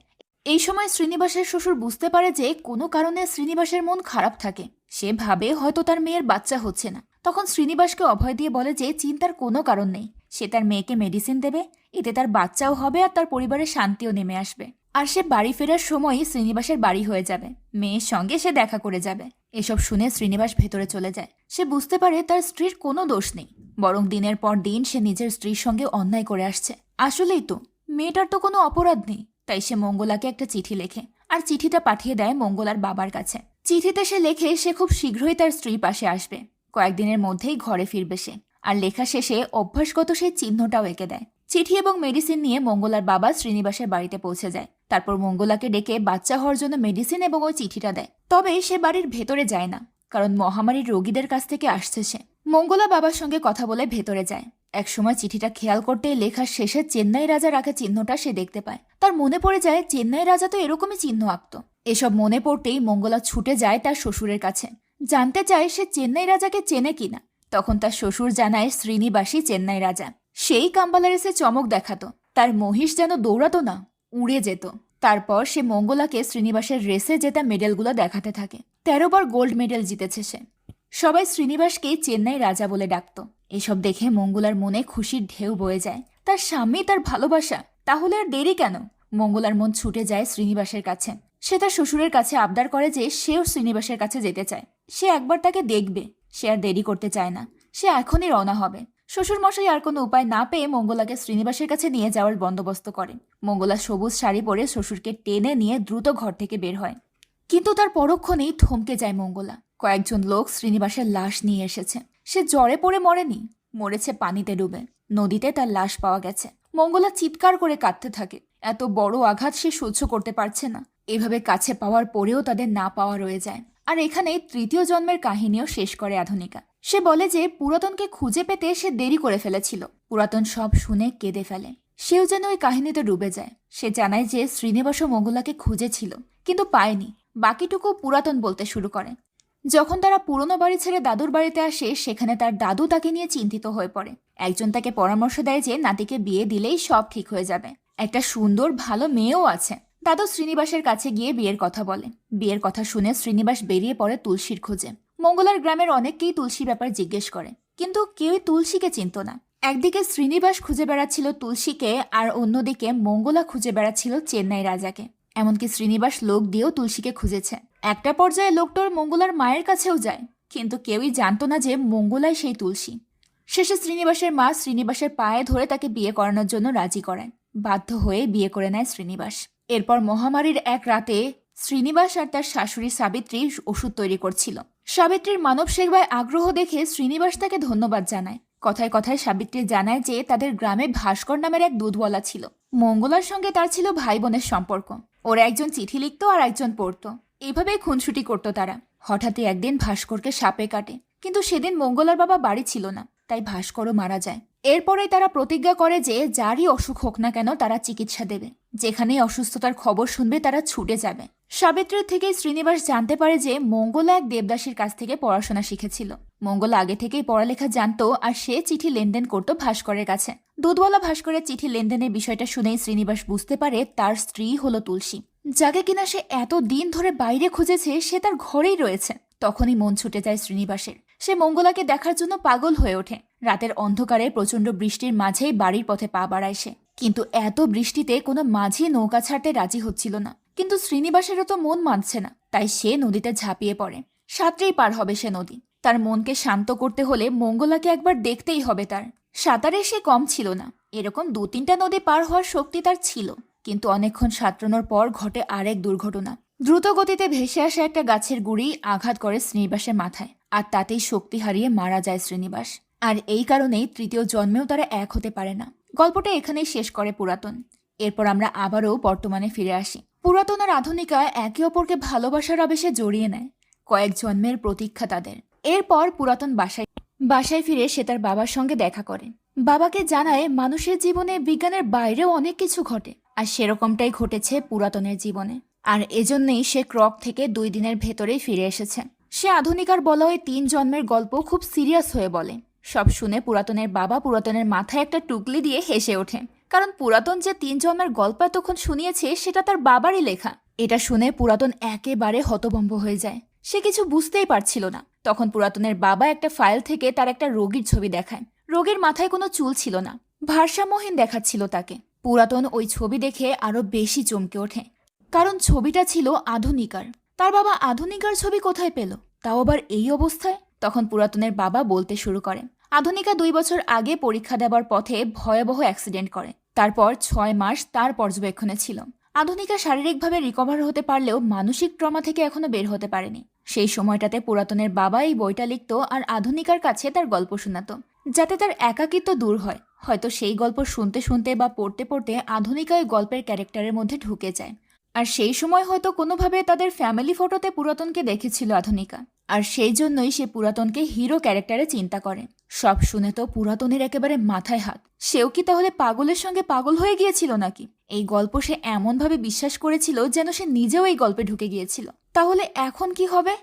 এই সময় শ্রীনিবাসের শ্বশুর বুঝতে পারে যে কোনো কারণে শ্রীনিবাসের মন খারাপ থাকে। সে ভাবে হয়তো তার মেয়ের বাচ্চা হচ্ছে না। তখন শ্রীনিবাসকে অভয় দিয়ে বলে যে চিন্তার কোনো কারণ নেই, সে তার মেয়েকে মেডিসিন দেবে, এতে তার বাচ্চাও হবে আর তার পরিবারের শান্তিও নেমে আসবে। আর সে বাড়ি ফেরার সময়ই শ্রীনিবাসের বাড়ি হয়ে যাবে। মেয়ের সঙ্গে সে দেখা করে যাবে। এসব শুনে শ্রীনিবাস ভেতরে চলে যায়। সে বুঝতে পারে তার স্ত্রীর কোনো দোষ নেই, বরং দিনের পর দিন সে নিজের স্ত্রীর সঙ্গে অন্যায় করে আসছে। আসলেই তো, মেয়েটার তো কোনো অপরাধ নেই। তাই সে মঙ্গলাকে একটা চিঠি লেখে আর চিঠিটা পাঠিয়ে দেয় মঙ্গলার বাবার কাছে। চিঠিতে সে লেখে সে খুব শীঘ্রই তার স্ত্রীর পাশে আসবে, কয়েকদিনের মধ্যেই ঘরে ফিরবে সে। আর লেখা শেষে অভ্যাসগত সেই চিহ্নটাও এঁকে দেয়। চিঠি এবং মেডিসিন নিয়ে মঙ্গলার বাবা শ্রীনিবাসের বাড়িতে পৌঁছে যায়। তারপর মঙ্গলাকে ডেকে বাচ্চা হওয়ার জন্য মেডিসিন এবং ওই চিঠিটা দেয়। তবে সে বাড়ির ভেতরে যায় না, কারণ মহামারীর রোগীদের কাছ থেকে আসছে সে। মঙ্গলা বাবার সঙ্গে কথা বলে ভেতরে যায়। একসময় চিঠিটা খেয়াল করতে লেখার শেষে চেন্নাই রাজার আঁকা চিহ্নটা সে দেখতে পায়। তার মনে পড়ে যায় চেন্নাই রাজা তো এরকমই চিহ্ন আঁকত। এসব মনে পড়তেই মঙ্গলা ছুটে যায় তার শ্বশুরের কাছে, জানতে চায় সে চেন্নাই রাজাকে চেনে কিনা। তখন তার শ্বশুর জানায় শ্রীনিবাসই চেন্নাই রাজা। সেই কাম্বালারেসে চমক দেখাতো, তার মহিষ যেন দৌড়াতো না, উড়ে যেত। তারপর সে মঙ্গলাকে শ্রীনিবাসের রেসে জেতা মেডেলগুলো দেখাতে থাকে। 13 বার গোল্ড মেডেল জিতেছে সে। সবাই শ্রীনিবাসকেই চেন্নাই রাজা বলে ডাকত। এসব দেখে মঙ্গলার মনে খুশির ঢেউ বয়ে যায়। তার স্বামী, তার ভালোবাসা, তাহলে আর দেরি কেন? মঙ্গলার মন ছুটে যায় শ্রীনিবাসের কাছে। সে তার শ্বশুরের কাছে আবদার করে যে সেও শ্রীনিবাসের কাছে যেতে চায়। সে একবার তাকে দেখবে। সে আর দেরি করতে চায় না। সে এখনই রওনা হবে। শ্বশুরমশাই আর কোনো উপায় না পেয়ে মঙ্গলাকে শ্রীনিবাসের কাছে নিয়ে যাওয়ার বন্দোবস্ত করেন। মঙ্গলা সবুজ শাড়ি পরে শ্বশুরকে টেনে নিয়ে দ্রুত ঘর থেকে বের হয়। কিন্তু তার পরক্ষণেই থমকে যায় মঙ্গলা। কয়েকজন লোক শ্রীনিবাসের লাশ নিয়ে এসেছে। সে জ্বরে পড়ে মরেনি, মরেছে পানিতে ডুবে। নদীতে তার লাশ পাওয়া গেছে। মঙ্গলা চিৎকার করে কাঁদতে থাকে। এত বড় আঘাত সে সহ্য করতে পারছে না। এভাবে কাছে পাওয়ার পরেও তাদের না পাওয়া রয়ে যায়। আর এখানে তৃতীয় জন্মের কাহিনীও শেষ করে আধুনিকা। সে বলে যে পুরাতনকে খুঁজে পেতে সে দেরি করে ফেলেছিল। পুরাতন সব শুনে কেঁদে ফেলে। সেও যেন ওই কাহিনীতে ডুবে যায়। সে জানায় যে শ্রীনিবাসও মঙ্গলাকে খুঁজেছিল, কিন্তু পায়নি। বাকিটুকু পুরাতন বলতে শুরু করে। যখন তারা পুরনো বাড়ি ছেড়ে দাদুর বাড়িতে আসে, সেখানে তার দাদু তাকে নিয়ে চিন্তিত হয়ে পড়ে। একজন তাকে পরামর্শ দেয় যে নাতিকে বিয়ে দিলেই সব ঠিক হয়ে যাবে। একটা সুন্দর ভালো মেয়েও আছে। দাদু শ্রীনিবাসের কাছে গিয়ে বিয়ের কথা বলে। বিয়ের কথা শুনে শ্রীনিবাস বেরিয়ে পড়ে তুলসীর খোঁজে। মঙ্গলার গ্রামের অনেককেই তুলসীর ব্যাপার জিজ্ঞেস করে, কিন্তু কেউই তুলসীকে চিনত না। একদিকে শ্রীনিবাস খুঁজে বেড়াচ্ছিল তুলসীকে, আর অন্যদিকে মঙ্গলা খুঁজে বেড়াচ্ছিল চেন্নাই রাজাকে। এমনকি শ্রীনিবাস লোক দিয়েও তুলসীকে খুঁজেছে। একটা পর্যায়ে লোকটোর মঙ্গলার মায়ের কাছেও যায়, কিন্তু কেউই জানতো না যে মঙ্গলাই সেই তুলসী। শেষে শ্রীনিবাসের মা শ্রীনিবাসের পায়ে ধরে তাকে বিয়ে করানোর জন্য রাজি করেন। বাধ্য হয়ে বিয়ে করে নেয় শ্রীনিবাস। এরপর মহামারীর এক রাতে শ্রীনিবাস আর তার শাশুড়ি সাবিত্রী ওষুধ তৈরি করছিল। সাবিত্রীর মানব সেবায় আগ্রহ দেখে শ্রীনিবাস তাকে ধন্যবাদ জানায়। কথায় কথায় সাবিত্রী জানায় যে তাদের গ্রামে ভাস্কর নামের এক দুধওয়ালা ছিল। মঙ্গলার সঙ্গে তার ছিল ভাই বোনের সম্পর্ক। ওরা একজন চিঠি লিখত আর একজন পড়তো। এইভাবেই খুনসুটি করতো তারা। হঠাৎই একদিন ভাস্করকে সাপে কাটে, কিন্তু সেদিন মঙ্গলার বাবা বাড়ি ছিল না, তাই ভাস্করও মারা যায়। এরপরেই তারা প্রতিজ্ঞা করে যে যারই অসুখ হোক না কেন তারা চিকিৎসা দেবে। যেখানেই অসুস্থতার খবর শুনবে তারা ছুটে যাবে। সাবিত্রীর থেকেই শ্রীনিবাস জানতে পারে যে মঙ্গলা এক দেবদাসীর কাছ থেকে পড়াশোনা শিখেছিল। মঙ্গলা আগে থেকেই পড়ালেখা জানতো, আর সে চিঠি লেনদেন করত ভাস্করের কাছে। দুধওয়ালা ভাস্করের চিঠি লেনদেনের বিষয়টা শুনেই শ্রীনিবাস বুঝতে পারে তার স্ত্রী হলো তুলসী, যাকে কিনা সে এত দিন ধরে বাইরে খুঁজেছে। সে তার ঘরেই রয়েছে। তখনই মন ছুটে যায় শ্রীনিবাসের। সে মঙ্গলাকে দেখার জন্য পাগল হয়ে ওঠে। রাতের অন্ধকারে প্রচণ্ড বৃষ্টির মাঝেই বাড়ির পথে পা বাড়ায় সে। কিন্তু এত বৃষ্টিতে কোনো মাঝি নৌকা ছাড়তে রাজি হচ্ছিল না। কিন্তু শ্রীনিবাসেরও তো মন মানছে না, তাই সে নদীতে ঝাঁপিয়ে পড়ে। সাঁতরেই পার হবে সে নদী। তার মনকে শান্ত করতে হলে মঙ্গলাকে একবার দেখতেই হবে তার। সাঁতারে সে কম ছিল না। এরকম 2-3টা নদী পার হওয়ার শক্তি তার ছিল। কিন্তু অনেকক্ষণ সাঁতরানোর পর ঘটে আরেক দুর্ঘটনা। দ্রুত গতিতে ভেসে আসা একটা গাছের গুঁড়ি আঘাত করে শ্রীনিবাসের মাথায়, আর তাতেই শক্তি হারিয়ে মারা যায় শ্রীনিবাস। আর এই কারণেই তৃতীয় জন্মেও তারা এক হতে পারে না। গল্পটা এখানেই শেষ করে পুরাতন। এরপর আমরা আবারও বর্তমানে ফিরে আসি। পুরাতন আর আধুনিকা একে অপরকে ভালোবাসার আবেশে জড়িয়ে নেয়। কয়েক জন্মের প্রতীক্ষা তাদের। এরপর পুরাতন বাসায় ফিরে সে তার বাবার সঙ্গে দেখা করে। বাবাকে জানায় মানুষের জীবনে বিজ্ঞানের বাইরেও অনেক কিছু ঘটে, আর সেরকমটাই ঘটেছে পুরাতনের জীবনে। আর এজন্যই সে ক্রক থেকে 2 দিনের ভেতরেই ফিরে এসেছে। সে আধুনিকার বলা ওই 3 জন্মের গল্প খুব সিরিয়াস হয়ে বলে। সব শুনে পুরাতনের বাবা পুরাতনের মাথায় একটা টুকলি দিয়ে হেসে ওঠে, কারণ পুরাতন যে 3 জন্মের গল্প এতক্ষণ শুনিয়েছে সেটা তার বাবারই লেখা। এটা শুনে পুরাতন একেবারে হতভম্ব হয়ে যায়। সে কিছু বুঝতেই পারছিল না। তখন পুরাতনের বাবা একটা ফাইল থেকে তার একটা রোগীর ছবি দেখায়। রোগীর মাথায় কোনো চুল ছিল না, ভারসাম্যহীন দেখাচ্ছিল তাকে। পুরাতন ওই ছবি দেখে আরো বেশি চমকে ওঠে, কারণ ছবিটা ছিল আধুনিকার। তার বাবা আধুনিকার ছবি কোথায় পেল, তাও আবার এই অবস্থায়? তখন পুরাতনের বাবা বলতে শুরু করে, আধুনিকা 2 বছর আগে পরীক্ষা দেবার পথে ভয়াবহ অ্যাক্সিডেন্ট করে। তারপর 6 মাস তার পর্যবেক্ষণে ছিল। আধুনিকা শারীরিকভাবে রিকভার হতে পারলেও মানসিক ট্রমা থেকে এখনো বের হতে পারেনি। সেই সময়টাতে পুরাতনের বাবা এই বইটা লিখত আর আধুনিকার কাছে তার গল্প শোনাতো, যাতে তার একাকিত্ব দূর হয়। হয়তো সেই গল্প শুনতে শুনতে বা পড়তে পড়তে আধুনিকা ওই গল্পের ক্যারেক্টারের মধ্যে ঢুকে যায়। আর সেই সময় হয়তো কোনোভাবে তাদের ফ্যামিলি ফটোতে পুরাতনকে দেখেছিল আধুনিকা, আর সেই জন্যই সে পুরাতনকে হিরো ক্যারেক্টারে চিন্তা করে। সব শুনে তো পুরাতনের একেবারে মাথায় হাত। সেও কি তাহলে পাগলের সঙ্গে পাগল হয়ে গিয়েছিল নাকি? এই গল্প সে এমনভাবে বিশ্বাস করেছিল যেন সে নিজেও এই গল্পে ঢুকে গিয়েছিল। তাহলে এখন কি হবে?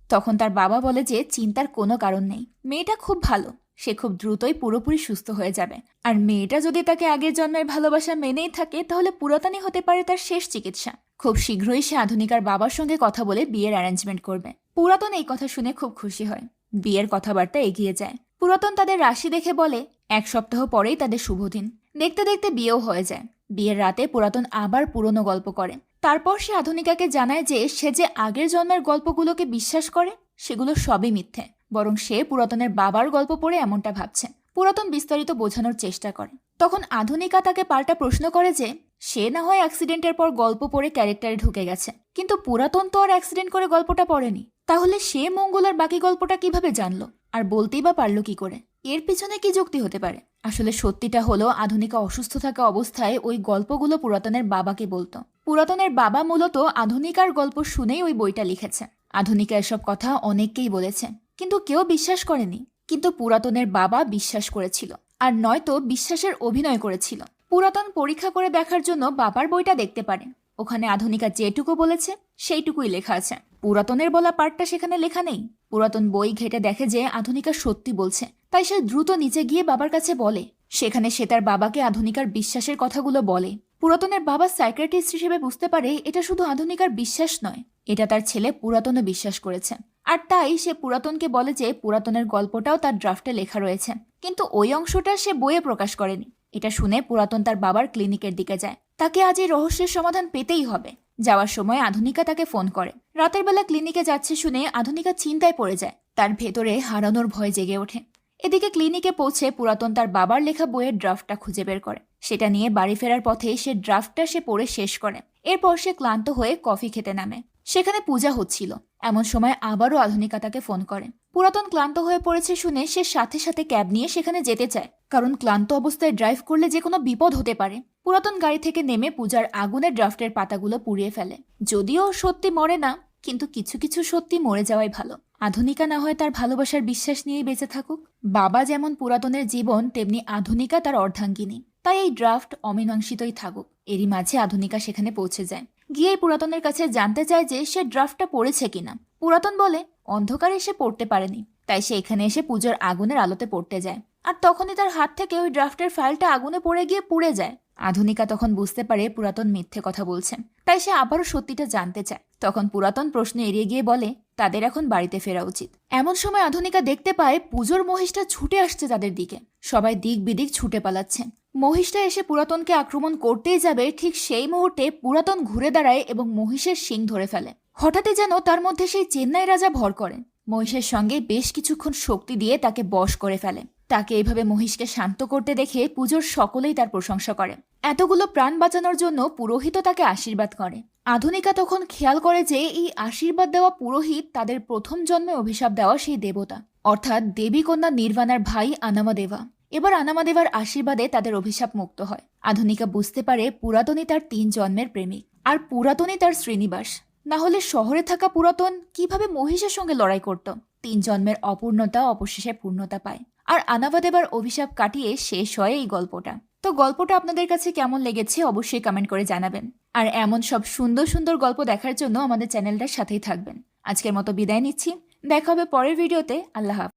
তখন তার বাবা বলে যে চিন্তার কোনো কারণ নেই, মেয়েটা খুব ভালো, সে খুব দ্রুতই পুরোপুরি সুস্থ হয়ে যাবে। আর মেয়েটা যদি তাকে আগের জন্মের ভালোবাসা মেনেই থাকে তাহলে পুরাতনই হতে পারে তার শেষ চিকিৎসা। খুব শীঘ্রই সে আধুনিকার বাবার সঙ্গে কথা বলে বিয়ের অ্যারেঞ্জমেন্ট করবে। পুরাতন এই কথা শুনে খুব খুশি হয়। বিয়ের কথাবার্তা এগিয়ে যায়। পুরাতন তাদের রাশি দেখে বলে 1 সপ্তাহ পরেই তাদের শুভ দিন। দেখতে দেখতে বিয়েও হয়ে যায়। বিয়ের রাতে পুরাতন আবার পুরনো গল্প করে। তারপর সে আধুনিকাকে জানায় যে সে যে আগের জন্মের গল্পগুলোকে বিশ্বাস করে সেগুলো সবই মিথ্যে, বরং সে পুরাতনের বাবার গল্প পড়ে এমনটা ভাবছে। পুরাতন বিস্তারিত বোঝানোর চেষ্টা করে। তখন আধুনিকা তাকে পাল্টা প্রশ্ন করে যে সে না হয় অ্যাক্সিডেন্টের পর গল্প পড়ে ক্যারেক্টারে ঢুকে গেছে, কিন্তু পুরাতন তো আর অ্যাক্সিডেন্ট করে গল্পটা পড়েনি। তাহলে সে মঙ্গলার বাকি গল্পটা কিভাবে জানলো আর বলতেই বা পারলো কি করে? এর পিছনে কি যুক্তি হতে পারে? আসলে সত্যিটা হলো আধুনিকা অসুস্থ থাকা অবস্থায় ওই গল্পগুলো পুরাতনের বাবাকে বলতো। পুরাতনের বাবা মূলত আধুনিকার গল্প শুনেই ওই বইটা লিখেছে। আধুনিকা এসব কথা অনেককেই বলেছে, কিন্তু কেউ বিশ্বাস করেনি। কিন্তু পুরাতনের বাবা বিশ্বাস করেছিল, আর নয়তো বিশ্বাসের অভিনয় করেছিল। পুরাতন পরীক্ষা করে দেখার জন্য বাবার বইটা দেখতে পারে। ওখানে আধুনিকা যেটুকু বলেছে সেইটুকুই লেখা আছে, পুরাতনের বলা পার্টটা সেখানে লেখা নেই। পুরাতন বই ঘেটে দেখে যে আধুনিকা সত্যি বলছে, তাই সে দ্রুত নিচে গিয়ে বাবার কাছে বলে। সেখানে সে তার বাবাকে আধুনিকার বিশ্বাসের কথাগুলো বলে। পুরাতনের বাবা সাইকিয়াট্রিস্ট হিসেবে বুঝতে পারে এটা শুধু আধুনিকার বিশ্বাস নয়, এটা তার ছেলে পুরাতনও বিশ্বাস করেছে। আর তাই সে পুরাতনকে বলে যে পুরাতনের গল্পটাও তার ড্রাফটে লেখা রয়েছে, কিন্তু ওই অংশটা সে বইয়ে প্রকাশ করেনি। এটা শুনে পুরাতন তার বাবার ক্লিনিকের দিকে যায়। তাকে আজ এই রহস্যের সমাধান পেতেই হবে। যাওয়ার সময় আধুনিকা তাকে ফোন করে। রাতের বেলা ক্লিনিকে যাচ্ছে শুনে আধুনিকা চিন্তায় পড়ে যায়। তার ভেতরে হারানোর ভয় জেগে ওঠে। এদিকে ক্লিনিকে পৌঁছে পুরাতন তার বাবার লেখা বইয়ের ড্রাফটটা খুঁজে বের করে। সেটা নিয়ে বাড়ি ফেরার পথে সে ড্রাফটটা পড়ে শেষ করে। এরপর সে ক্লান্ত হয়ে কফি খেতে নামে। সেখানে পূজা হচ্ছিল। এমন সময় আবারও আধুনিকা তাকে ফোন করে। পুরাতন ক্লান্ত হয়ে পড়েছে শুনে সে সাথে সাথে ক্যাব নিয়ে সেখানে যেতে চায়, কারণ ক্লান্ত অবস্থায় ড্রাইভ করলে যে কোনো বিপদ হতে পারে। পুরাতন গাড়ি থেকে নেমে পূজার আগুনের ড্রাফটের পাতাগুলো পুড়িয়ে ফেলে। যদিও সত্যি মরে না, কিন্তু কিছু কিছু সত্যি মরে যাওয়াই ভালো। আধুনিকা না হয় তার ভালোবাসার বিশ্বাস নিয়েই বেঁচে থাকুক। বাবা যেমন পুরাতনের জীবন, তেমনি আধুনিকা তার অর্ধাঙ্গিনী। তাই এই ড্রাফট অমীমাংসিতই থাকুক। এরই মাঝে আধুনিকা সেখানে পৌঁছে যায়। গিয়ে পুরাতনের কাছে জানতে চায় যে সে ড্রাফটটা পড়েছে কিনা। পুরাতন বলে অন্ধকারে সে পড়তে পারেনি, তাই সে এখানে এসে পূজার আগুনের আলোতে পড়তে যায়। আর তখনই তার হাত থেকে ওই ড্রাফটের ফাইলটা আগুনে পড়ে গিয়ে পুড়ে যায়। আধুনিকা তখন বুঝতে পারে পুরাতন মিথ্যে কথা বলছেন, তাই সে আবারও সত্যিটা জানতে চায়। তখন পুরাতন প্রশ্ন এড়িয়ে গিয়ে বলে তাদের এখন বাড়িতে ফেরা উচিত। এমন সময় আধুনিকা দেখতে পায় পুজোর মহিষটা ছুটে আসছে তাদের দিকে। সবাই দিক বিদিক ছুটে পালাচ্ছে। মহিষটা এসে পুরাতনকে আক্রমণ করতেই যাবে, ঠিক সেই মুহূর্তে পুরাতন ঘুরে দাঁড়ায় এবং মহিষের শিং ধরে ফেলে। হঠাৎই যেন তার মধ্যে সেই চেন্নাই রাজা ভর করেন। মহিষের সঙ্গে বেশ কিছুক্ষণ শক্তি দিয়ে তাকে বশ করে ফেলে। তাকে এইভাবে মহিষকে শান্ত করতে দেখে পুজোর সকলেই তার প্রশংসা করে। এতগুলো প্রাণ বাঁচানোর জন্য পুরোহিত তাকে আশীর্বাদ করে। আধুনিকা তখন খেয়াল করে যে এই আশীর্বাদ দেওয়া পুরোহিত তাদের প্রথম জন্মে অভিশাপ দেওয়া সেই দেবতা, অর্থাৎ দেবী কন্যা নির্বাণার ভাই আনামাদেবা। এবার আনামাদেবার আশীর্বাদে তাদের অভিশাপ মুক্ত হয়। আধুনিকা বুঝতে পারে পুরাতনই তার 3 জন্মের প্রেমিক, আর পুরাতনই তার শ্রীনিবাস। না হলে শহরে থাকা পুরাতন কিভাবে মহিষের সঙ্গে লড়াই করত? 3 জন্মের অপূর্ণতা অবশেষে পূর্ণতা পায়, আর আনামাদেবার অভিশাপ কাটিয়ে শেষ হয় এই গল্পটা। তো গল্পটা আপনাদের কাছে কেমন লেগেছে অবশ্যই কমেন্ট করে জানাবেন। আর এমন সব সুন্দর সুন্দর গল্প দেখার জন্য আমাদের চ্যানেলটার সাথেই থাকবেন। আজকের মতো বিদায় নিচ্ছি। দেখা হবে পরের ভিডিওতে। আল্লাহ হাফেজ।